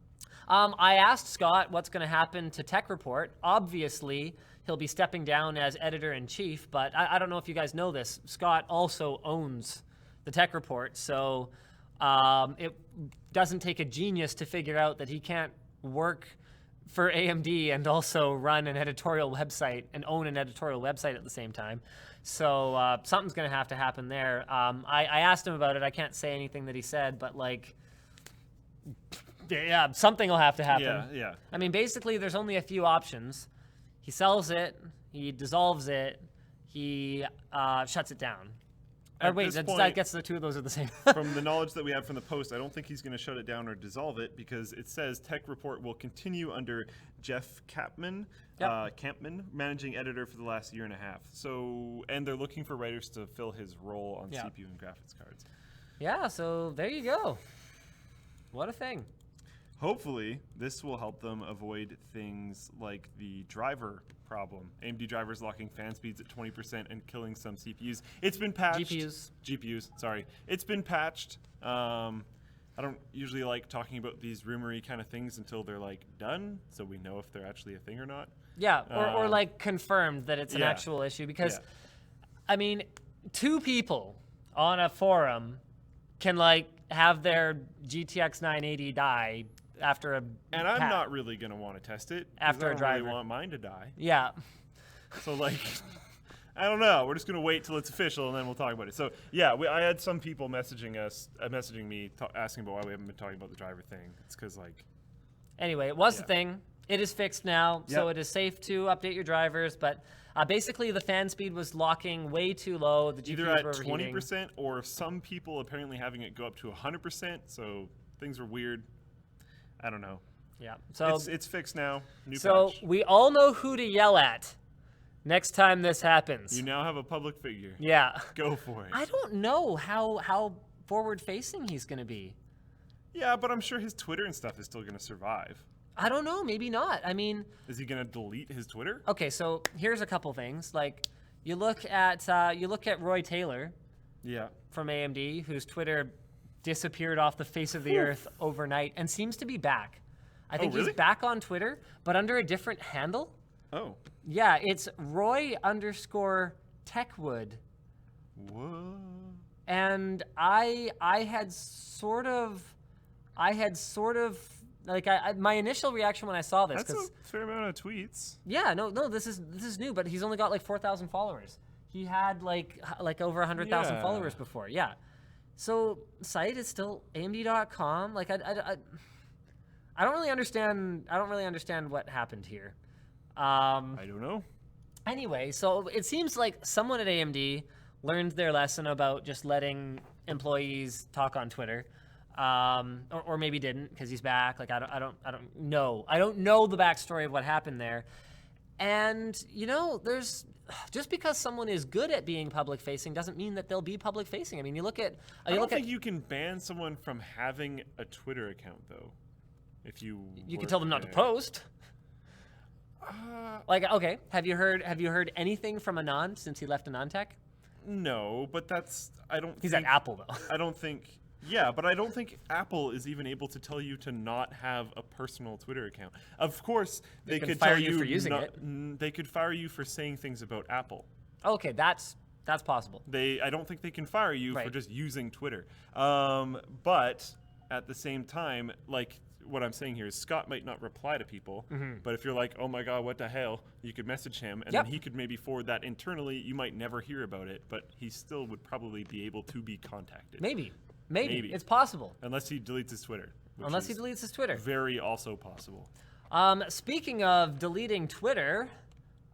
I asked Scott what's going to happen to Tech Report. Obviously, he'll be stepping down as editor-in-chief, but I don't know if you guys know this. Scott also owns the Tech Report, so it doesn't take a genius to figure out that he can't work for AMD and also run an editorial website and own an editorial website at the same time. So something's going to have to happen there. I asked him about it. I can't say anything that he said, but like, yeah, something will have to happen. Yeah. I mean, basically, there's only a few options. He sells it, he dissolves it, he shuts it down. Or At wait, this that point, gets the two of those are the same. from the knowledge that we have from the post, I don't think he's going to shut it down or dissolve it because it says Tech Report will continue under Jeff Kampman, managing editor for the last year and a half. So, and they're looking for writers to fill his role on CPU and graphics cards. Yeah, so there you go. What a thing. Hopefully, this will help them avoid things like the driver problem. AMD drivers locking fan speeds at 20% and killing some CPUs. It's been patched. GPUs, sorry. It's been patched. I don't usually like talking about these rumory kind of things until they're like done, so we know if they're actually a thing or not. Yeah, or like confirmed that it's an actual issue. Because, I mean, 2 people on a forum can like have their GTX 980 die after a and I'm not really gonna want to test it after a driver. I don't really want mine to die. Yeah. So like, I don't know. We're just gonna wait till it's official and then we'll talk about it. So yeah, I had some people messaging me, asking about why we haven't been talking about the driver thing. It's because like. Anyway, it was a thing. It is fixed now, so it is safe to update your drivers. But basically, the fan speed was locking way too low. The GPUs either at were overheating. 20% or some people apparently having it go up to 100%. So things were weird. I don't know. Yeah. So it's fixed now. New so patch. we all know who to yell at next time this happens. You now have a public figure. Yeah. Go for it. I don't know how forward-facing he's going to be. Yeah, but I'm sure his Twitter and stuff is still going to survive. I don't know. Maybe not. I mean, is he going to delete his Twitter? Okay, so here's a couple things. Like, you look at Roy Taylor. Yeah. From AMD, whose Twitter disappeared off the face of the earth overnight and seems to be back. I think he's back on Twitter, but under a different handle. Oh. Yeah, it's Roy_Techwood. Whoa. And I had sort of like my initial reaction when I saw this. That's a fair amount of tweets. Yeah, no, this is new, but he's only got like 4,000 followers. He had like over 100,000 followers before. Yeah. So site is still AMD.com. Like I don't really understand. I don't really understand what happened here. I don't know. Anyway, so it seems like someone at AMD learned their lesson about just letting employees talk on Twitter, or maybe didn't because he's back. Like I don't know. I don't know the backstory of what happened there. And you know, just because someone is good at being public facing doesn't mean that they'll be public facing. I mean, you look at. I don't think you can ban someone from having a Twitter account though. If you can tell them not to post. Like, okay, have you heard anything from Anand since he left AnandTech? No, but he's at Apple though. I don't think. Yeah, but I don't think Apple is even able to tell you to not have a personal Twitter account. Of course, they could fire tell you for using it. They could fire you for saying things about Apple. Okay, that's possible. I don't think they can fire you for just using Twitter. But at the same time, like what I'm saying here is Scott might not reply to people, but if you're like, oh my God, what the hell, you could message him, and then he could maybe forward that internally. You might never hear about it, but he still would probably be able to be contacted. Maybe. It's possible. Unless he deletes his Twitter. Unless he deletes his Twitter. Very also possible. Speaking of deleting Twitter,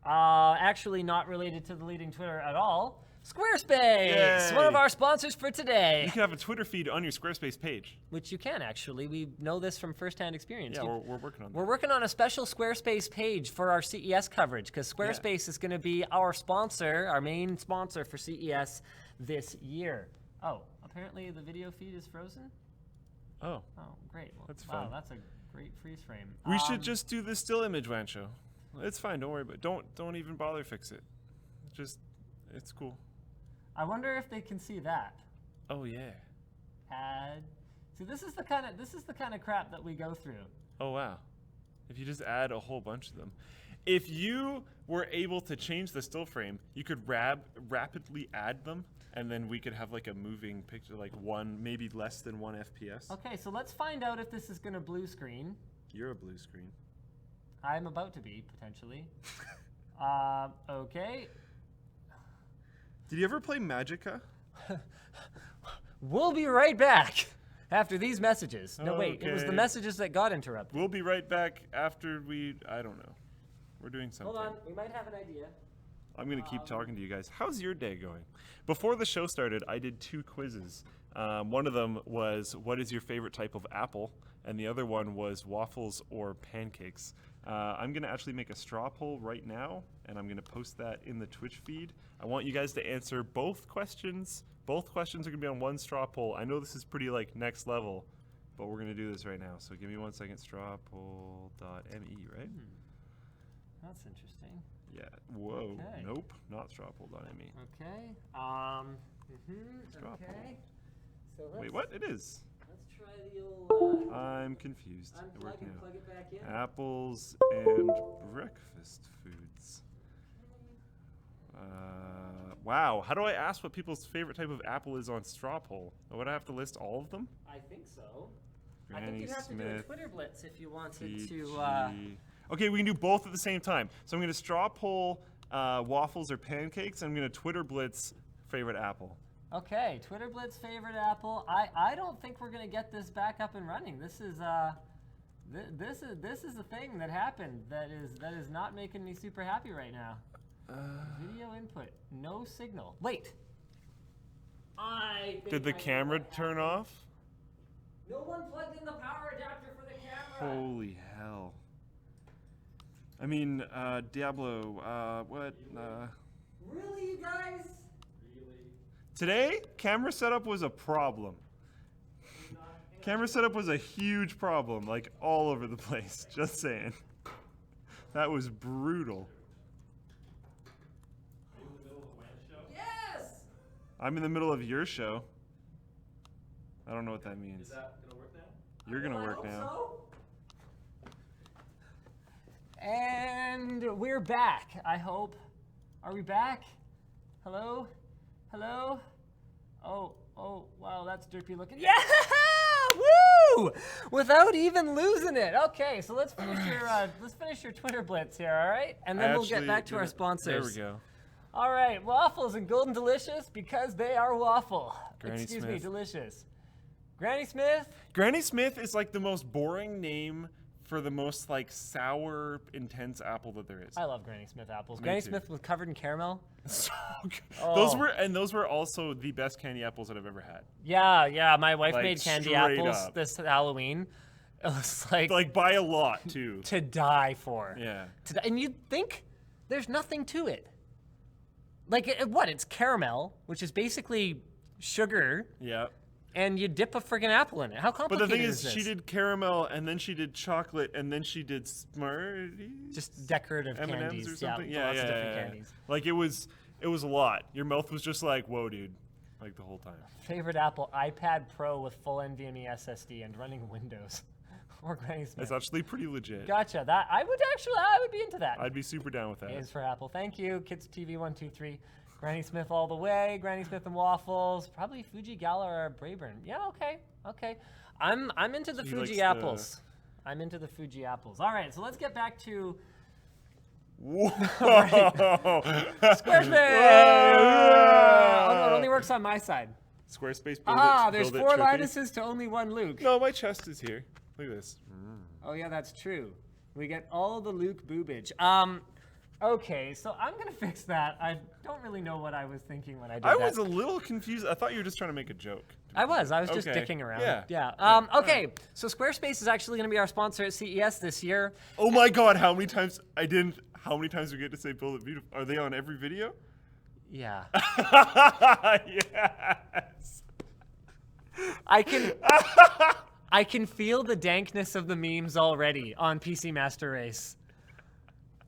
actually not related to deleting Twitter at all, Squarespace, Yay. one of our sponsors for today. You can have a Twitter feed on your Squarespace page. Which you can, actually. We know this from firsthand experience. Yeah, we're working on that. We're working on a special Squarespace page for our CES coverage because Squarespace is going to be our sponsor, our main sponsor for CES this year. Oh, apparently the video feed is frozen? Oh. Oh, great. Well, that's fine. Wow, that's a great freeze frame. We should just do the still image WAN show. It's fine, don't worry about it. Don't even bother fix it. It's cool. I wonder if they can see that. Oh yeah. Add. See, this is the kind of crap that we go through. Oh wow. If you just add a whole bunch of them. If you were able to change the still frame, you could rapidly add them, and then we could have like a moving picture, like maybe less than 1 FPS. Okay, so let's find out if this is gonna blue screen. You're a blue screen. I'm about to be, potentially. Okay. Did you ever play Magica? We'll be right back after these messages. No, wait, it was the Okay. messages that got interrupted. We'll be right back after I don't know. We're doing something. Hold on, we might have an idea. I'm going to keep talking to you guys. How's your day going? Before the show started, I did 2 quizzes. One of them was, what is your favorite type of apple? And the other one was waffles or pancakes. I'm going to actually make a straw poll right now, and I'm going to post that in the Twitch feed. I want you guys to answer both questions. Both questions are going to be on one straw poll. I know this is pretty, like, next level, but we're going to do this right now. So give me 1 second. Strawpoll.me, right? That's interesting. Yeah. Whoa. Okay. Nope. Not strawpoll.me. Okay. Straw okay. poll. So let's, Wait, what? It is. Let's try the old. I'm confused. It worked now. Plug it back in. Apples and breakfast foods. Wow. How do I ask what people's favorite type of apple is on straw poll? Would I have to list all of them? I think so. I Granny think you'd have to do a Smith, Twitter blitz if you wanted PG. to. Okay, we can do both at the same time. So I'm going to straw poll waffles or pancakes. And I'm going to Twitter blitz favorite apple. Okay, Twitter blitz favorite apple. I don't think we're gonna get this back up and running. This is this is a thing that happened that is not making me super happy right now. Video input, no signal. Wait. Did the camera turn off? No one plugged in the power adapter for the camera. Holy hell. I mean, Diablo, what? Really, you guys? Today, camera setup was a problem. Camera setup was a huge problem, like all over the place, just saying. That was brutal. Are you in the middle of a WAN show? Yes! I'm in the middle of your show. I don't know what that means. Is that gonna work now? You're gonna Well, I work hope now. so. And we're back, I hope. Are we back? Hello? Hello? Oh, wow, that's derpy looking. Yeah! Woo! Without even losing it. Okay, so let's finish your Twitter blitz here, all right? And then we'll get back to our sponsors. There we go. All right, waffles and golden delicious because they are waffle. Granny Excuse me, Smith. Delicious. Granny Smith? Granny Smith is like the most boring name for the most like sour, intense apple that there is. I love Granny Smith apples. Me Granny too. Smith was covered in caramel. So good. Oh. Those were also the best candy apples that I've ever had. Yeah, my wife Like, made candy straight apples up. this Halloween. It was Like by a lot too. to die for. Yeah. And you'd think there's nothing to it. Like, it's caramel, which is basically sugar, Yeah. and you dip a friggin' apple in it. How But complicated the thing is is, this? she did caramel, and then she did chocolate, and then she did Smarties. Just decorative M&Ms candies. or something. Yeah, lots of different candies. Like it was a lot. Your mouth was just like, whoa, dude, like the whole time. Favorite Apple iPad Pro with full NVMe SSD and running Windows. Or Granny Smith. That's actually pretty legit. Gotcha. I would be into that. I'd be super down with that. A's for Apple. Thank you. Kids TV 1, 2, 3. Granny Smith all the way. Granny Smith and waffles. Probably Fuji Gala or Brayburn. Yeah, okay. I'm into the He Fuji likes the- apples. I'm into the Fuji apples. All right, so let's get back to Whoa! Squarespace. Whoa! Oh no, it only works on my side. Squarespace. There's build 4 it trippy. Linuses to only 1 Luke. No, my chest is here. Look at this. Oh yeah, that's true. We get all the Luke boobage. Okay, so I'm gonna fix that. I don't really know what I was thinking when I did I that. was a little confused. I thought you were just trying to make a joke. I was just Okay. dicking around. Yeah. Okay, so Squarespace is actually going to be our sponsor at CES this year. Oh my God! How many times we get to say "build it beautiful"? Are they on every video? Yeah. Yes. I can feel the dankness of the memes already on PC Master Race.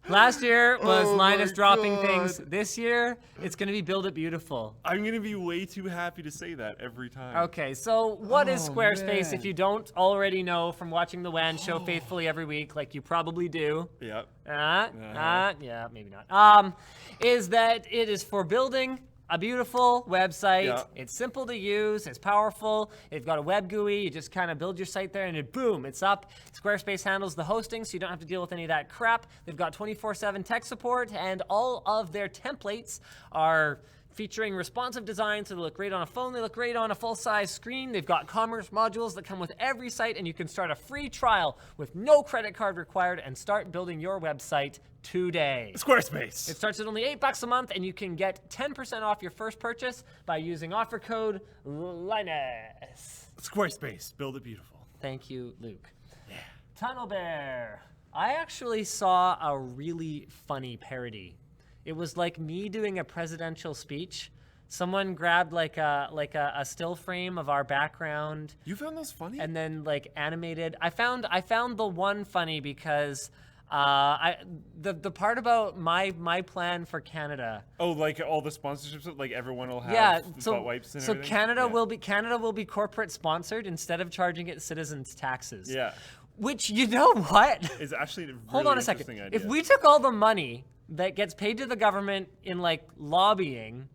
Last year was Oh Linus my dropping God. things. This year, it's going to be Build It Beautiful. I'm gonna be way too happy to say that every time. Okay, so what is Oh, Squarespace man. if you don't already know from watching the WAN Show faithfully every week, like you probably do? Yep. Yeah, maybe not. Is that it is for building a beautiful website. Yeah. It's simple to use. It's powerful. It's got a web GUI. You just kind of build your site there, and boom, it's up. Squarespace handles the hosting, so you don't have to deal with any of that crap. They've got 24/7 tech support, and all of their templates are featuring responsive design, so they look great on a phone, they look great on a full-size screen. They've got commerce modules that come with every site, and you can start a free trial with no credit card required and start building your website today. Squarespace. It starts at only $8 a month, and you can get 10% off your first purchase by using offer code Linus. Squarespace. Build it beautiful. Thank you, Luke. Yeah. Tunnelbear. I actually saw a really funny parody. It was like me doing a presidential speech. Someone grabbed like a still frame of our background. You found those funny? And then like animated. I found the one funny because the part about my plan for Canada. Oh, like all the sponsorships, like everyone will have butt wipes and everything? Canada will be corporate sponsored instead of charging it citizens taxes. Yeah. Which, you know what? Is actually a really Hold on a second. interesting idea. If we took all the money that gets paid to the government in like lobbying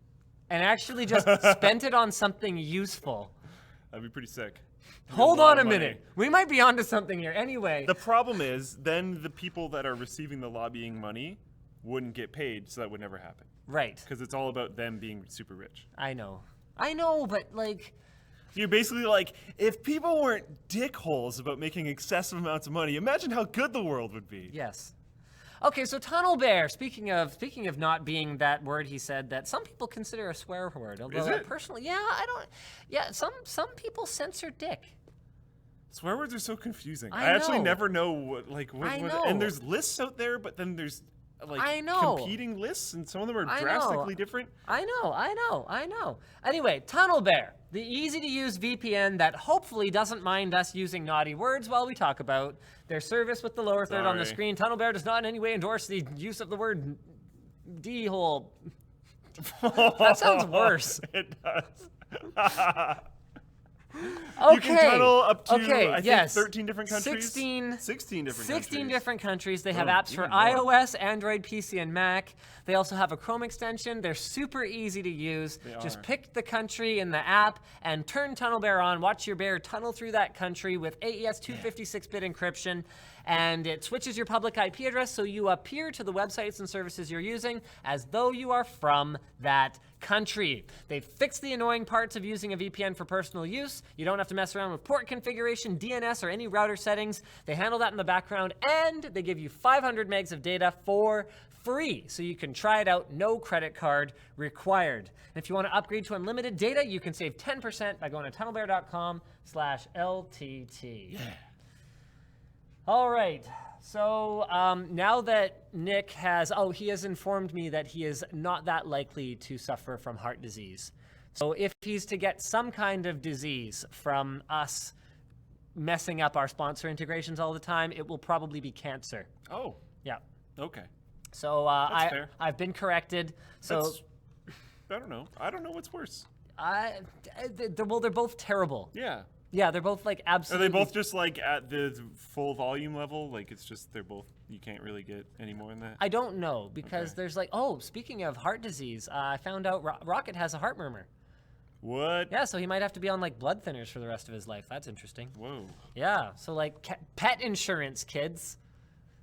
and actually just spent it on something useful. That'd be pretty sick. Hold on a minute. We might be onto something here. Anyway. The problem is then the people that are receiving the lobbying money wouldn't get paid, so that would never happen. Right. Because it's all about them being super rich. I know, but like... You're basically like, if people weren't dickholes about making excessive amounts of money, imagine how good the world would be. Yes. Okay, so Tunnelbear, speaking of not being that word he said that some people consider a swear word. Although Is it? Personally, some people censor dick. Swear words are so confusing. I I actually know. never know what I know. and there's lists out there, but then there's like I know. competing lists, and some of them are I know. drastically different. I know. Anyway, Tunnelbear, the easy-to-use VPN that hopefully doesn't mind us using naughty words while we talk about their service with the lower third on the Sorry. screen. Tunnelbear does not in any way endorse the use of the word D-hole. That sounds worse. It does. Okay. You can tunnel up to, I think, 13 different countries? 16 different 16 countries. different countries. They have Oh, apps for even more. iOS, Android, PC, and Mac. They also have a Chrome extension. They're super easy to use. Just are. pick the country in the app and turn Tunnelbear on. Watch your bear tunnel through that country with AES 256-bit encryption. And it switches your public IP address so you appear to the websites and services you're using as though you are from that country. They've fixed the annoying parts of using a VPN for personal use. You don't have to mess around with port configuration, DNS, or any router settings. They handle that in the background, and they give you 500 megs of data for free, so you can try it out, no credit card required. And if you want to upgrade to unlimited data, you can save 10% by going to tunnelbear.com/LTT. Yeah. All right, so now that Nick he has informed me that he is not that likely to suffer from heart disease. So if he's to get some kind of disease from us messing up our sponsor integrations all the time, it will probably be cancer. Oh, Yeah. okay. So That's fair. I've been corrected. So I don't know. I don't know what's worse. they're both terrible. Yeah. Yeah, they're both like Are absolutely. they both just like at the full volume level? Like it's just they're both, you can't really get any more than that? I don't know because Okay. there's like, speaking of heart disease, I found out Rocket has a heart murmur. What? Yeah, so he might have to be on like blood thinners for the rest of his life. That's interesting. Whoa. Yeah, so like pet insurance, kids.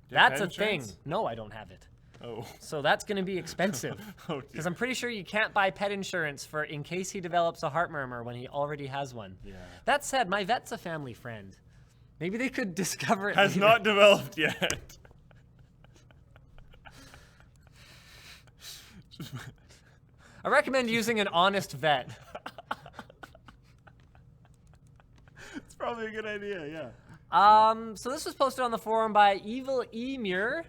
Do you have That's pet a thing. insurance? No, I don't have it. Oh. So that's going to be expensive. Oh, Because dear. I'm pretty sure you can't buy pet insurance for in case he develops a heart murmur when he already has one. Yeah. That said, my vet's a family friend. Maybe they could discover it Has later. not developed yet. I recommend using an honest vet. It's probably a good idea, yeah. So this was posted on the forum by Evil Emir.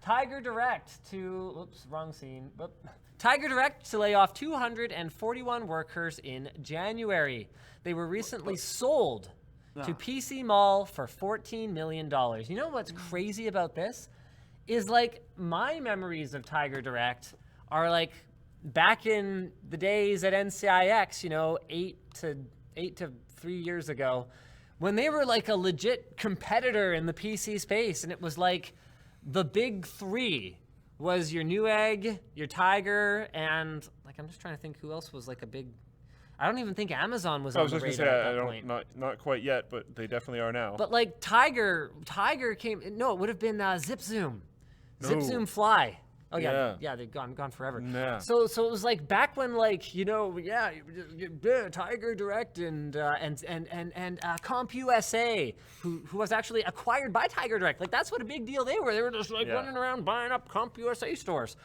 TigerDirect to, oops, wrong scene. Whoop. TigerDirect to lay off 241 workers in January. They were recently sold to PC Mall for $14 million. You know what's crazy about this? Is like my memories of TigerDirect are like back in the days at NCIX, 8 to 3 years ago, when they were like a legit competitor in the PC space, and it was like the big three was your Newegg, your Tiger, and like I'm just trying to think who else was like a big. I don't even think Amazon was I on was the just radar gonna at say, that I point. don't, not quite yet, but they definitely are now. But like Tiger came. No, it would have been Zip Zoom. Zip No. Zoom Fly. Oh yeah, they've gone forever. Yeah. So it was like back when TigerDirect and CompUSA, who was actually acquired by TigerDirect. Like that's what a big deal they were. They were just running around buying up CompUSA stores.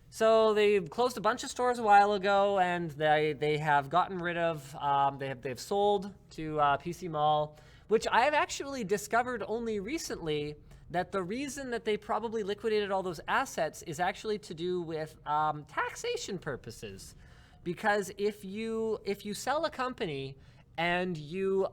So they closed a bunch of stores a while ago, and they have gotten rid of. They've sold to PC Mall, which I have actually discovered only recently. That the reason that they probably liquidated all those assets is actually to do with taxation purposes, because if you sell a company and you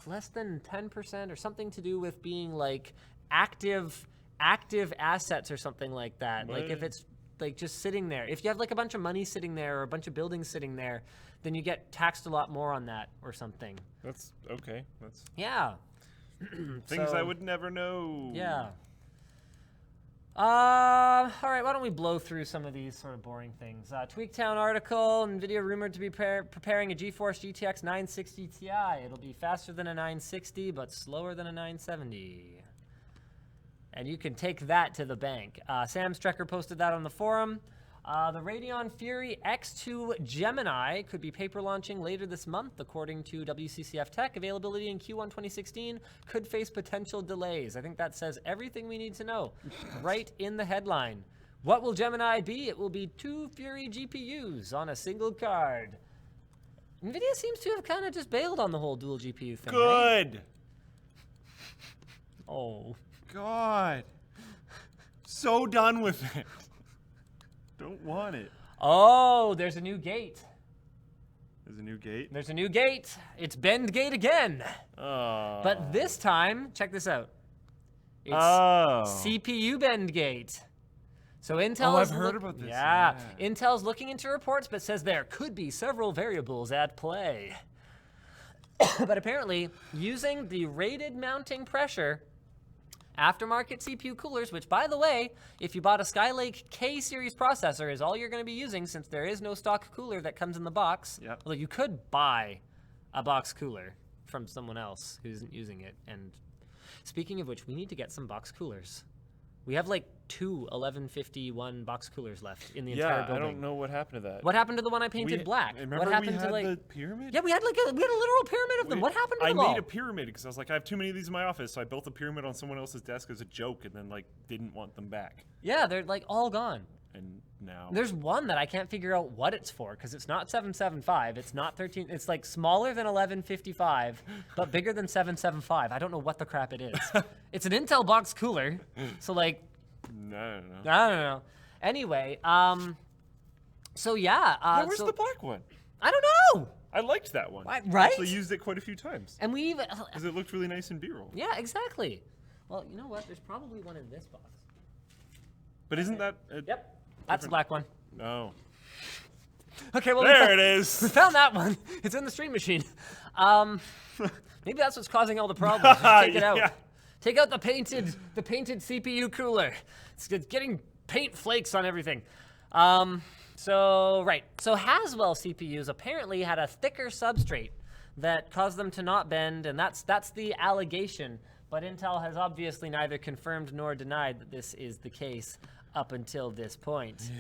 less than 10% or something to do with being like active assets or something like that, like if it's like just sitting there, if you have like a bunch of money sitting there or a bunch of buildings sitting there, then you get taxed a lot more on that or something. That's okay. That's things I would never know. Yeah. All right, why don't we blow through some of these sort of boring things. Tweaktown article, NVIDIA rumored to be preparing a GeForce GTX 960 Ti. It'll be faster than a 960, but slower than a 970. And you can take that to the bank. Sam Strecker posted that on the forum. The Radeon Fury X2 Gemini could be paper launching later this month, according to WCCF Tech. Availability in Q1 2016 could face potential delays. I think that says everything we need to know right in the headline. What will Gemini be? It will be 2 Fury GPUs on a single card. NVIDIA seems to have kind of just bailed on the whole dual GPU thing. Good. Right? Oh. God. So done with it. Don't want it. Oh, there's a new gate. There's a new gate? There's a new gate. It's Bend Gate again. Oh. But this time, check this out. It's CPU Bend Gate. So Intel I've heard about this. Yeah. Intel's looking into reports, but says there could be several variables at play. But apparently, using the rated mounting pressure, aftermarket CPU coolers, which, by the way, if you bought a Skylake K series processor, is all you're going to be using since there is no stock cooler that comes in the box. Yep. Although you could buy a box cooler from someone else who isn't using it. And speaking of which, we need to get some box coolers. We have like 2 1151 box coolers left in the entire building. I don't know what happened to that. What happened to the one I painted black? Remember what happened we had to like the pyramid? Yeah, we had a literal pyramid of them. What happened to them all? I made a pyramid because I was like, I have too many of these in my office, so I built a pyramid on someone else's desk as a joke, and then like didn't want them back. Yeah, they're like all gone. And now There's one that I can't figure out what it's for because it's not 775. It's not 13. It's like smaller than 1155, but bigger than 775. I don't know what the crap it is. It's an Intel box cooler, so like. No. I don't know. Anyway, so yeah. Where's the black one? I don't know. I liked that one. Right? I actually used it quite a few times. And we even. Because it looked really nice in B-roll. Yeah, exactly. Well, you know what? There's probably one in this box. But isn't that? Yep. That's the black one. No. Okay, well. There it is. We found that one. It's in the stream machine. Maybe that's what's causing all the problems. Just take it out. Yeah. Take out the painted CPU cooler. It's getting paint flakes on everything. So Haswell CPUs apparently had a thicker substrate that caused them to not bend, and that's the allegation. But Intel has obviously neither confirmed nor denied that this is the case up until this point.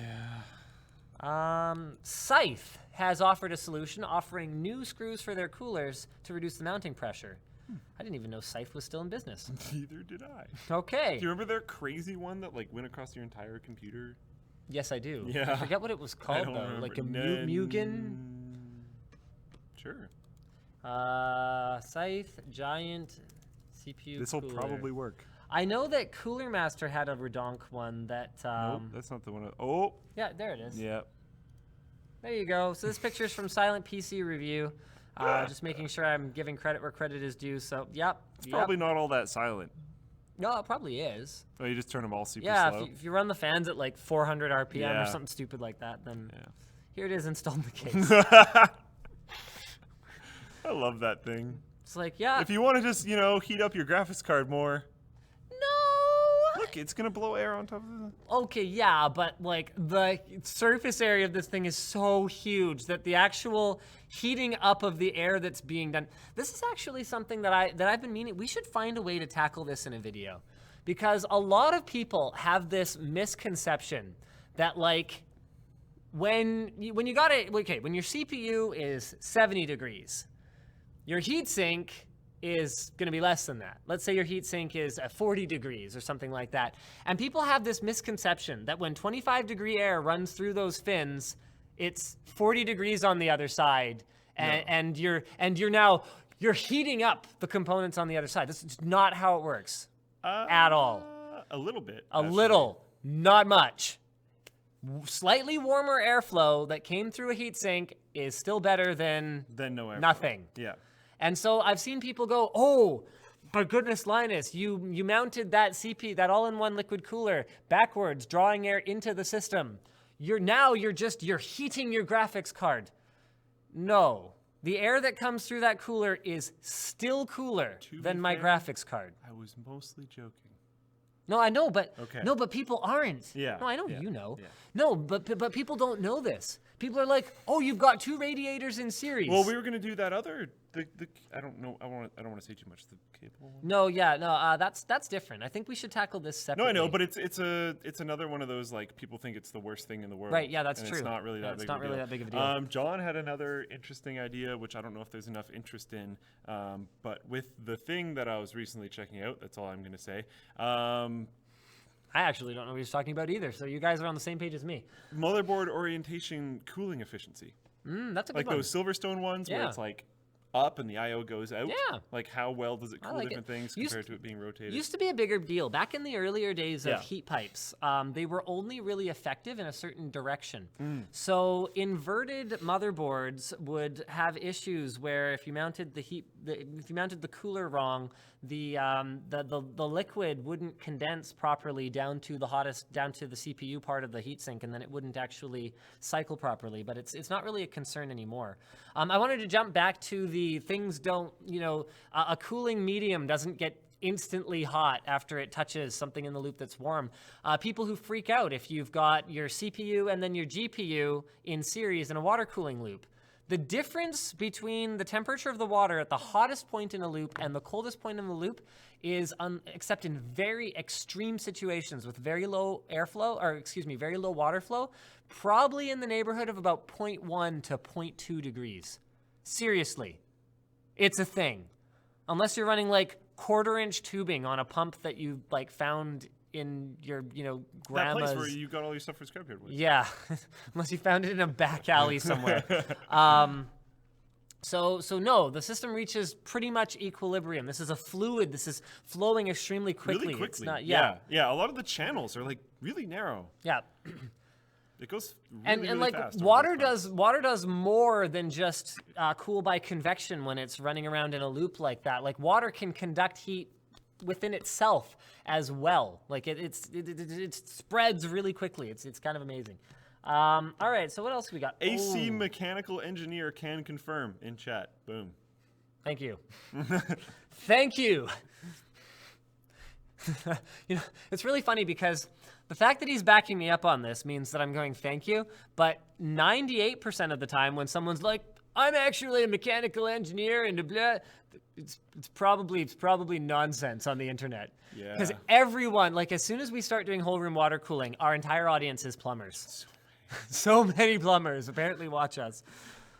Yeah. Scythe has offered a solution, offering new screws for their coolers to reduce the mounting pressure. I didn't even know Scythe was still in business. Neither did I. Okay. Do you remember their crazy one that like went across your entire computer? Yes, I do. Yeah. I forget what it was called though. Remember. Like a Mugen. Sure. Scythe Giant CPU. This will cooler. probably work. I know that Cooler Master had a Redonk one that. Nope, that's not the one. Oh. Yeah, there it is. Yeah. There you go. So this picture's from Silent PC Review. Just making sure I'm giving credit where credit is due. So, yep. It's probably not all that silent. No, it probably is. Oh, you just turn them all super Yeah, slow? if you run the fans at like 400 RPM or Yeah. something stupid like that, then Yeah. here it is installed in the case. I love that thing. It's like, yeah. If you want to just, heat up your graphics card more, No! look, it's going to blow air on top of it. Okay, yeah, but like the surface area of this thing is so huge that the actual heating up of the air that's being done. This is actually something that I've been meaning. We should find a way to tackle this in a video, because a lot of people have this misconception that like when your CPU is 70 degrees, your heatsink is going to be less than that. Let's say your heatsink is at 40 degrees or something like that. And people have this misconception that when 25-degree air runs through those fins, it's 40 degrees on the other side, and you're heating up the components on the other side. This is not how it works at all. A little bit. A little, not much. Slightly warmer airflow that came through a heatsink is still better than no airflow. nothing. Yeah. And so I've seen people go, oh, my goodness, Linus, you mounted that that all-in-one liquid cooler backwards, drawing air into the system. You're heating your graphics card. No, the air that comes through that cooler is still cooler than my graphics card. I was mostly joking. No, I know, but okay. No, but people aren't. Yeah. No, I know yeah. you know. Yeah. No, but people don't know this. People are like, oh, you've got 2 radiators in series. Well, we were gonna do that other I don't know. I don't want to say too much. The cable one. No, that's different. I think we should tackle this separately. No, I know, but it's another one of those like people think it's the worst thing in the world. Right? Yeah, that's and true. It's not really that big. It's not really that big of a deal. John had another interesting idea, which I don't know if there's enough interest in. But with the thing that I was recently checking out, that's all I'm gonna say. I actually don't know what he's talking about either. So you guys are on the same page as me. Motherboard orientation cooling efficiency. That's a good like one. those Silverstone ones where Yeah. it's like up and the I/O goes out. Yeah. Like how well does it cool like different things compared to it being rotated? Used to be a bigger deal. Back in the earlier days of Yeah. heat pipes, they were only really effective in a certain direction. So inverted motherboards would have issues where if you mounted if you mounted the cooler wrong, the liquid wouldn't condense properly down to the CPU part of the heatsink, and then it wouldn't actually cycle properly. But it's not really a concern anymore. I wanted to jump back to the things don't, a cooling medium doesn't get instantly hot after it touches something in the loop that's warm. People who freak out if you've got your CPU and then your GPU in series in a water cooling loop. The difference between the temperature of the water at the hottest point in a loop and the coldest point in the loop is, except in very extreme situations with very low very low water flow, probably in the neighborhood of about 0.1 to 0.2 degrees. Seriously, it's a thing. Unless you're running like 1/4-inch tubing on a pump that you like found in your, grandma's. That place where you got all your stuff for scrapyard with. Yeah, unless you found it in a back alley somewhere. So no, the system reaches pretty much equilibrium. This is a fluid. This is flowing extremely quickly. Really quickly. It's not, yeah. A lot of the channels are like really narrow. Yeah. It goes really, And really like fast. water does more than just cool by convection when it's running around in a loop like that. Like water can conduct heat within itself as well. Like it spreads really quickly. It's kind of amazing. All right, so what else we got? AC mechanical engineer can confirm in chat. Boom. Thank you. Thank you. It's really funny because the fact that he's backing me up on this means that I'm going thank you, but 98% of the time when someone's like, I'm actually a mechanical engineer and blah, it's probably nonsense on the internet. Yeah. Because everyone, like as soon as we start doing whole room water cooling, our entire audience is plumbers. So many plumbers apparently watch us.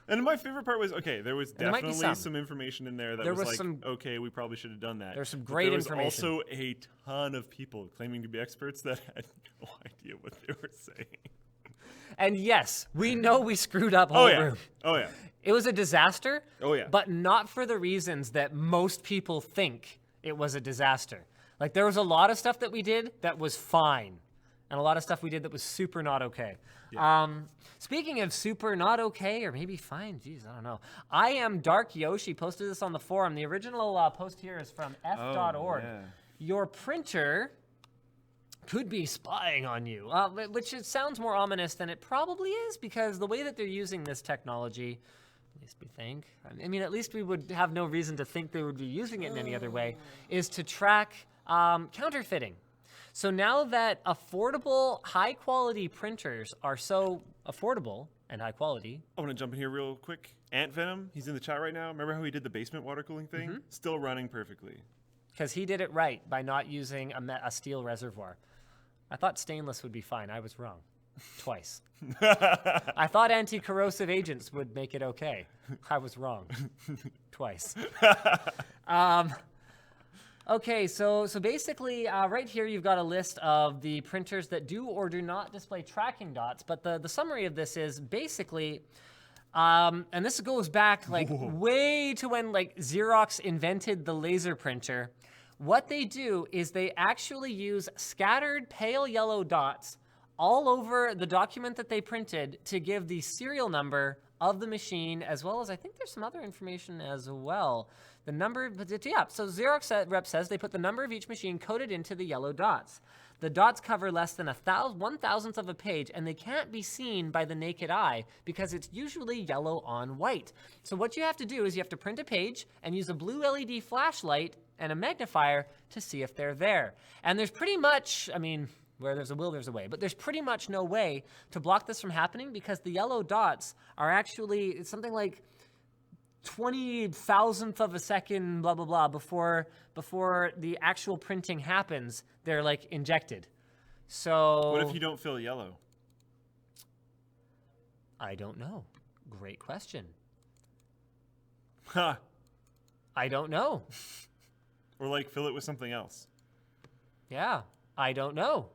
And my favorite part was, okay, there was there might be definitely some. some information in there that There was was like, some- okay, we probably should have done that. There's some But great there was information. also a ton of people claiming to be experts that had no idea what they were saying. And yes, we know we screwed up whole room. Oh, yeah. It was a disaster. Oh, yeah. But not for the reasons that most people think it was a disaster. Like there was a lot of stuff that we did that was fine, and a lot of stuff we did that was super not okay. Yeah. Speaking of super not okay, or maybe fine, geez, I don't know. I am Dark Yoshi, posted this on the forum. The original post here is from f.org. yeah. Your printer could be spying on you, which it sounds more ominous than it probably is, because the way that they're using this technology, at least we think, I mean, at least we would have no reason to think they would be using it in any other way, is to track counterfeiting. So now that affordable, high-quality printers are so affordable and high quality. I want to jump in here real quick. Ant Venom, he's in the chat right now. Remember how he did the basement water cooling thing? Still running perfectly. because he did it right by not using a steel reservoir. I thought stainless would be fine. I was wrong. Twice. I thought anti-corrosive agents would make it okay. I was wrong. Twice. Okay, so basically, right here you've got a list of the printers that do or do not display tracking dots. But the summary of this is basically, and this goes back like way to when like Xerox invented the laser printer. What they do is they actually use scattered pale yellow dots all over the document that they printed to give the serial number of the machine, as well as I think there's some other information as well. The number, yeah, so Xerox rep says they put the number of each machine coded into the yellow dots. The dots cover less than 1,000th of a page, and they can't be seen by the naked eye because it's usually yellow on white. So what you have to do is you have to print a page and use a blue LED flashlight and a magnifier to see if they're there. And there's pretty much, I mean, where there's a will, there's a way. But there's pretty much no way to block this from happening because the yellow dots are actually, it's something like 20,000th of a second, blah, blah, blah, before the actual printing happens, they're like injected. So What if you don't fill yellow? I don't know. Great question. Huh. I don't know. Or like fill it with something else. Yeah, I don't know.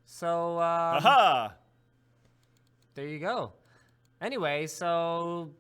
So, Aha! there you go. Anyway, so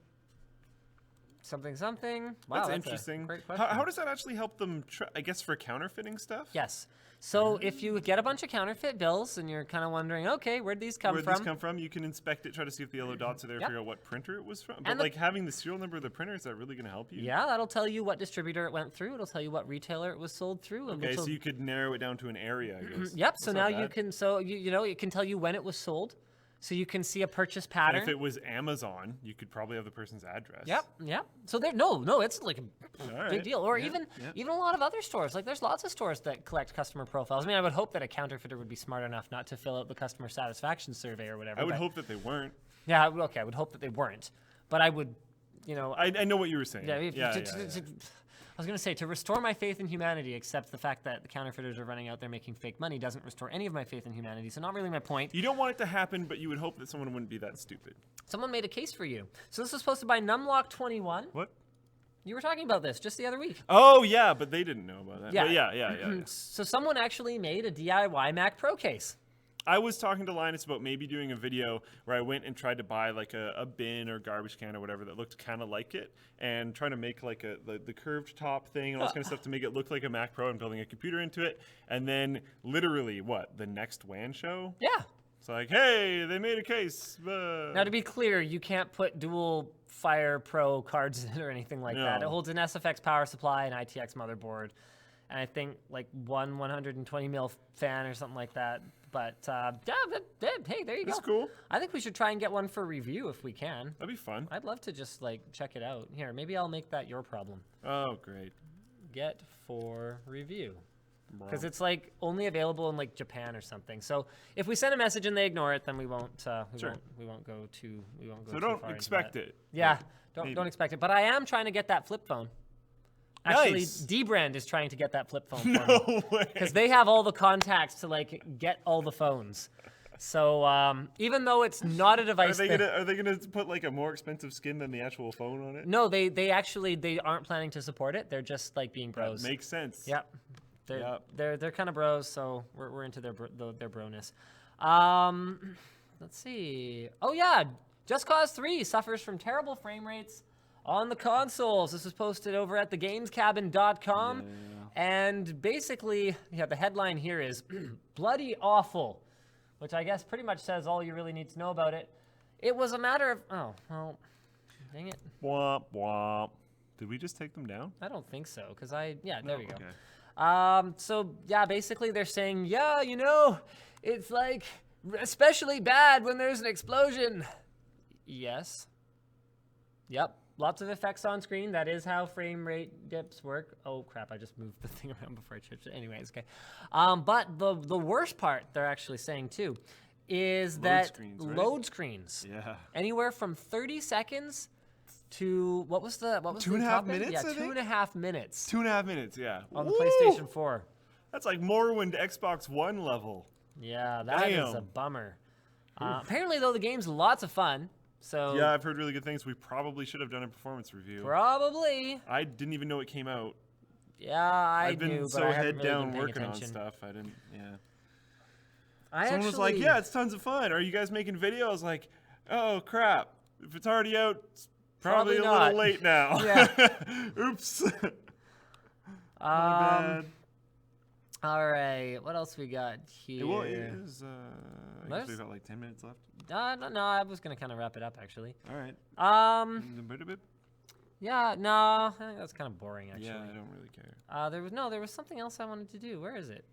something. Wow, That's interesting. A great question. How does that actually help them, I guess, for counterfeiting stuff? Yes. So if you get a bunch of counterfeit bills and you're kind of wondering, okay, where'd these come from? You can inspect it, try to see if the yellow dots are there, Yep. figure out what printer it was from. But And like having the serial number of the printer, is that really going to help you? Yeah, that'll tell you what distributor it went through. It'll tell you what retailer it was sold through. And Okay, so you could narrow it down to an area, I guess. Yep. So That's now not you bad. can, you know, it can tell you when it was sold. So you can see a purchase And pattern. if it was Amazon, you could probably have the person's address. Yep. So there, no, it's like a big right. deal. Or Yeah, even yeah. a lot of other stores. Like there's lots of stores that collect customer profiles. I mean, I would hope that a counterfeiter would be smart enough not to fill out the custer satisfaction survey or whatever. I would but- hope that they weren't. Yeah. Okay. I would hope that they weren't. But I would, you know. I know what you were saying. Yeah, I was going to say, to restore my faith in humanity, except the fact that the counterfeiters are running out there making fake money doesn't restore any of my faith in humanity. So not really my point. You don't want it to happen, but you would hope that someone wouldn't be that stupid. Someone made a case for you. So this was posted by Numlock21. What? You were talking about this just the other week. Oh, yeah, but they didn't know about that. Yeah. But yeah. So someone actually made a DIY Mac Pro case. I was talking to Linus about maybe doing a video where I went and tried to buy like a bin or garbage can or whatever that looked kind of like it, and trying to make like the curved top thing and all this kind of stuff to make it look like a Mac Pro and building a computer into it. And then literally, the next WAN show? Yeah. It's like, hey, they made a case. Now, to be clear, you can't put dual Fire Pro cards in it or anything like that. It No. holds an SFX power supply, an ITX motherboard, and I think like one 120 mil fan or something like that. But hey, there you go. That's cool. I think we should try and get one for review if we can. That'd be fun. I'd love to just like check it out. Here, maybe I'll make that your problem. Oh, great. Get for review. Because it's like only available in like Japan or something. So if we send a message and they ignore it, then we won't. Sure. We won't go too. So too don't far into expect that. it. Yeah. Maybe. Don't expect it. But I am trying to get that flip phone. Actually, Nice. D-Brand is trying to get that flip phone for me. No way. Because they have all the contacts to like get all the phones. So even though it's not a Are device, they gonna put like a more expensive skin than the actual phone on it? no, they actually they aren't planning to support it. They're just like being That bros. makes sense. Yep. Yep. They're kind of bros, so we're into their broness. Let's see. Oh yeah, Just Cause 3 suffers from terrible frame rates on the consoles. This was posted over at thegamescabin.com. Yeah. And basically, the headline here is bloody awful, which I guess pretty much says all you really need to know about it. It was a matter of, oh, well, dang it. Womp womp. Did we just take them down? I don't think so, because there we go. Okay. So yeah, basically they're saying, yeah, it's like especially bad when there's an explosion. Yes. Yep. Lots of effects on screen. That is how frame rate dips work. Oh crap, I just moved the thing around before I changed it. Anyways, okay. But the worst part they're actually saying too is that screens, right? load screens. Yeah. Anywhere from 30 seconds what was the 2.5 top end? minutes, Yeah, I think? 2.5 minutes 2.5 minutes, yeah. on the Woo! PlayStation 4. That's like Morrowind Xbox One level. Yeah, that is a Damn. bummer. Apparently, though, the game's lots of fun. So Yeah, I've heard really good things. We probably should have done a performance review. probably. I didn't even know it came out. Yeah, I I've been knew, so but I haven't head really down been paying working attention. on stuff. I didn't. Yeah. I Someone was like, actually- "Yeah, it's tons of fun. Are you guys making videos?" I was like, "Oh crap! If it's already out, it's probably Probably a little not. late now." Yeah. Oops. My bad. All right, what else we got here? Well, it is, I guess we've got like 10 minutes left. No, I was gonna kind of wrap it up actually. All right. Um, yeah, no, I think that's kind of boring actually. Yeah, I don't really care. There was something else I wanted to do. Where is it?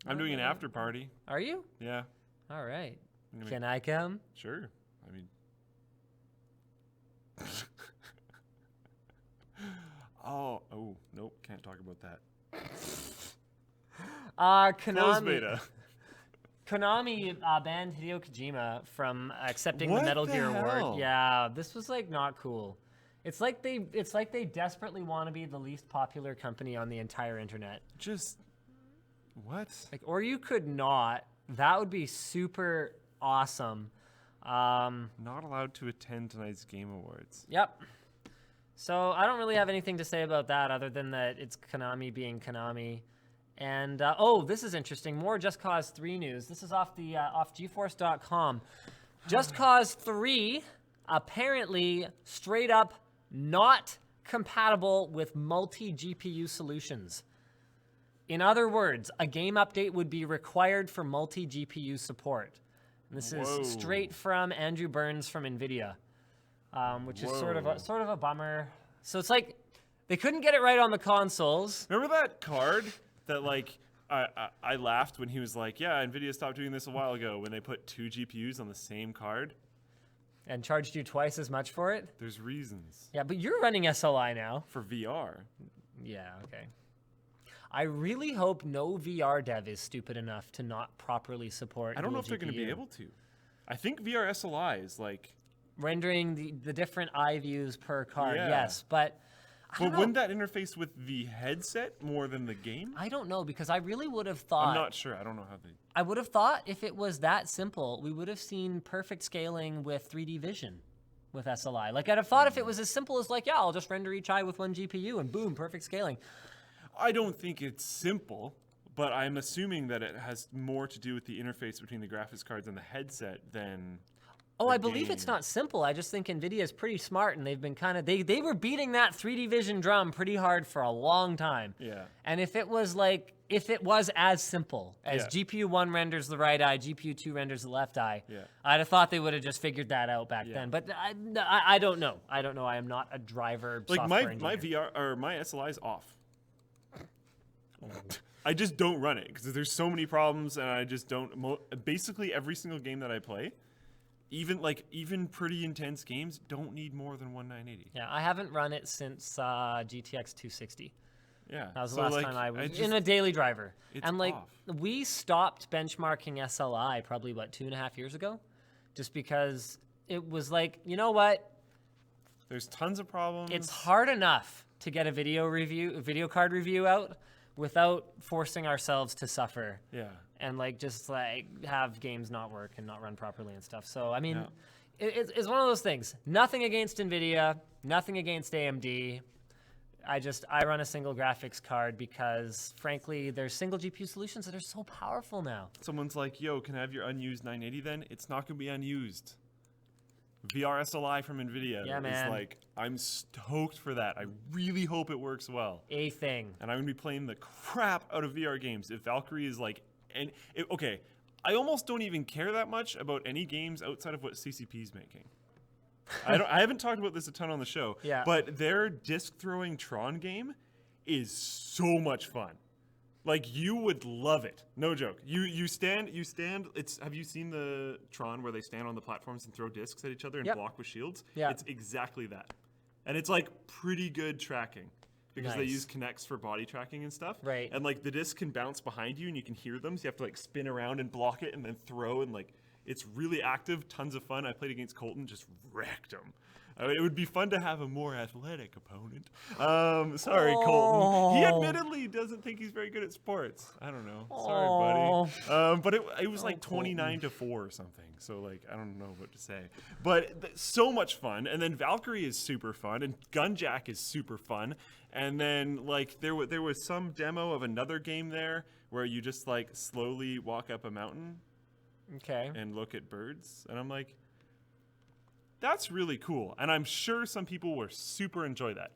I'm doing an after party. Are you? Yeah. All right. Anyway, Can I come? Sure. I mean. Oh, nope. Can't talk about that. Closed Konami. beta. Konami banned Hideo Kojima from accepting What the Metal the Gear hell? Award. Yeah, this was like not cool. It's like they desperately want to be the least popular company on the entire internet. Just what? Like, or you could not. That would be super awesome. Not allowed to attend tonight's Game Awards. Yep. So I don't really have anything to say about that other than that it's Konami being Konami. And this is interesting. More Just Cause 3 news. This is off the off GeForce.com. Just Cause 3 apparently straight up not compatible with multi-GPU solutions. In other words, a game update would be required for multi-GPU support. And this Whoa. is straight from Andrew Burns from NVIDIA, which is sort of a bummer. So it's like they couldn't get it right on the consoles. Remember that card that like I laughed when he was like, "Yeah, NVIDIA stopped doing this a while ago when they put 2 GPUs on the same card." And charged you twice as much for it? There's reasons Yeah, but you're running SLI now. for VR. Yeah, okay. I really hope no VR dev is stupid enough to not properly support I don't know dual if they're going to be GPU. able to. I think VR SLI is like. Rendering the different eye views per card, Yeah. yes. But I don't But know. wouldn't that interface with the headset more than the game? I don't know, because I really would have thought... I'm not sure. I don't know how they. I would have thought if it was that simple, we would have seen perfect scaling with 3D vision with SLI. Like, I'd have thought if it was as simple as like, yeah, I'll just render each eye with 1 GPU and boom, perfect scaling. I don't think it's simple, but I'm assuming that it has more to do with the interface between the graphics cards and the headset than. Oh, the I believe it's game. not simple. I just think NVIDIA is pretty smart, and they've been kind of... They were beating that 3D vision drum pretty hard for a long time. Yeah. And if it was as simple as Yeah. GPU 1 renders the right eye, GPU 2 renders the left eye, Yeah. I'd have thought they would have just figured that out back Yeah. then. But I don't know. I don't know. I am not a driver Like software my engineer. VR or my SLI is off. I just don't run it because there's so many problems, and I just don't. Basically, every single game that I play, even pretty intense games, don't need more than 980. Yeah, I haven't run it since GTX 260. Yeah, That was the so, last like, time I was just- in a daily driver. It's And like off. we stopped benchmarking SLI probably 2.5 years ago, just because it was like, you know what? There's tons of problems. It's hard enough to get a video card review out without forcing ourselves to suffer Yeah. and like just like have games not work and not run properly and stuff. So I mean, Yeah. it's one of those things. Nothing against NVIDIA, nothing against AMD. I run a single graphics card because frankly, there's single GPU solutions that are so powerful now. Someone's like, "Yo, can I have your unused 980 then?" It's not gonna be unused. VR SLI from NVIDIA. Yeah, is man. like, I'm stoked for that. I really hope it works well. A thing. And I'm gonna be playing the crap out of VR games. If Valkyrie is like, okay, I almost don't even care that much about any games outside of what CCP's making. I haven't talked about this a ton on the show. Yeah. But their disc throwing Tron game is so much fun. Like, you would love it. No joke. You stand. Have you seen the Tron where they stand on the platforms and throw discs at each other and Yep. block with shields? Yeah. It's exactly that. And it's like pretty good tracking because they Nice. use Kinects for body tracking and stuff. Right. And like the discs can bounce behind you and you can hear them. So you have to like spin around and block it and then throw, and like it's really active, tons of fun. I played against Colton, just wrecked him. It would be fun to have a more athletic opponent. Sorry, Colton. He admittedly doesn't think he's very good at sports. I don't know. Sorry, buddy. But it was like 29-4 or something. So like I don't know what to say. But so much fun. And then Valkyrie is super fun, and Gunjack is super fun. And then like there was some demo of another game there where you just like slowly walk up a mountain. Okay. And look at birds, and I'm like, that's really cool. And I'm sure some people will super enjoy that.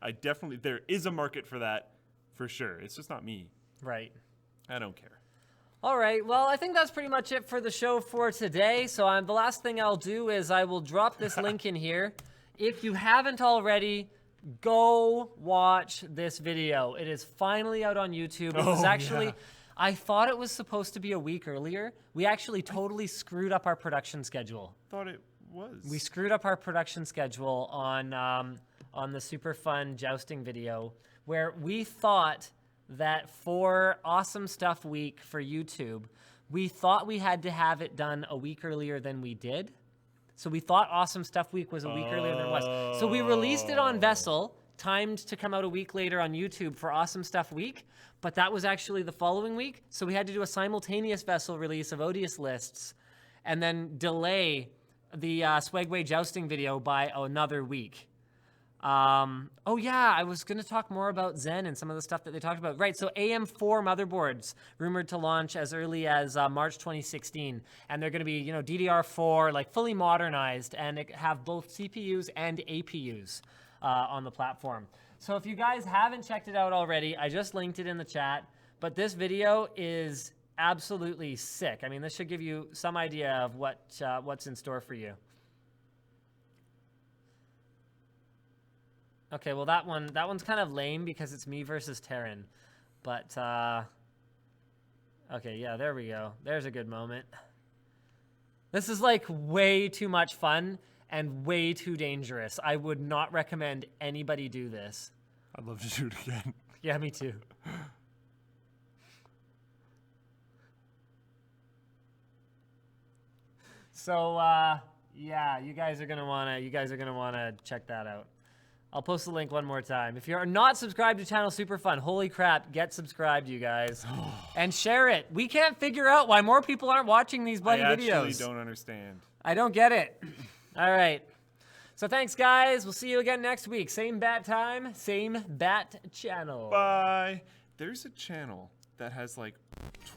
There is a market for that for sure. It's just not me. Right. I don't care. All right. Well, I think that's pretty much it for the show for today. So the last thing I'll do is I will drop this link in here. If you haven't already, go watch this video. It is finally out on YouTube. It was actually... Yeah. I thought it was supposed to be a week earlier. We actually totally screwed up our production schedule. Thought it was. We screwed up our production schedule on the super fun jousting video, where we thought that for Awesome Stuff Week for YouTube, we thought we had to have it done a week earlier than we did. So we thought Awesome Stuff Week was a week earlier than it was. So we released it on Vessel, timed to come out a week later on YouTube for Awesome Stuff Week, but that was actually the following week. So we had to do a simultaneous Vessel release of Odious Lists and then delay the Swagway jousting video by another week. Oh yeah, I was gonna talk more about Zen and some of the stuff that they talked about. Right, so AM4 motherboards rumored to launch as early as March 2016, and they're gonna be, DDR4, like fully modernized, and have both CPUs and APUs on the platform. So if you guys haven't checked it out already, I just linked it in the chat, but this video is absolutely sick. I mean, this should give you some idea of what's in store for you. Okay, well that one's kind of lame because it's me versus Terran, but okay, yeah, there we go. There's a good moment. This is like way too much fun and way too dangerous. I would not recommend anybody do this. I'd love to do it again. Yeah, me too. So yeah, you guys are gonna wanna check that out. I'll post the link one more time. If you're not subscribed to Channel Super Fun, holy crap, get subscribed, you guys. And share it. We can't figure out why more people aren't watching these bloody videos. I actually don't understand. I don't get it. All right. So thanks, guys. We'll see you again next week. Same bat time, same bat channel. Bye. There's a channel that has like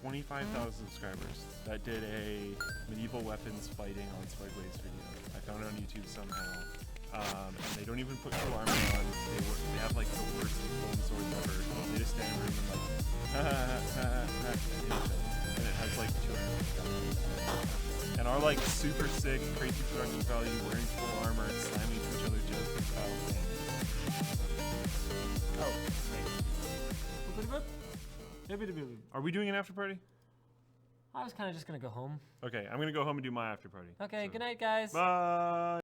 25,000 subscribers that did a medieval weapons fighting on Swagway's video. I found it on YouTube somehow. And they don't even put full armor on. They have like the worst foam swords ever. They just stand there and like, and it has like 200. And our like super sick, crazy production value, wearing full armor and slamming into each other jousting style thing. Oh, Are we doing an after party? I was kind of just gonna go home. Okay, I'm gonna go home and do my after party. Okay, good night, guys. Bye.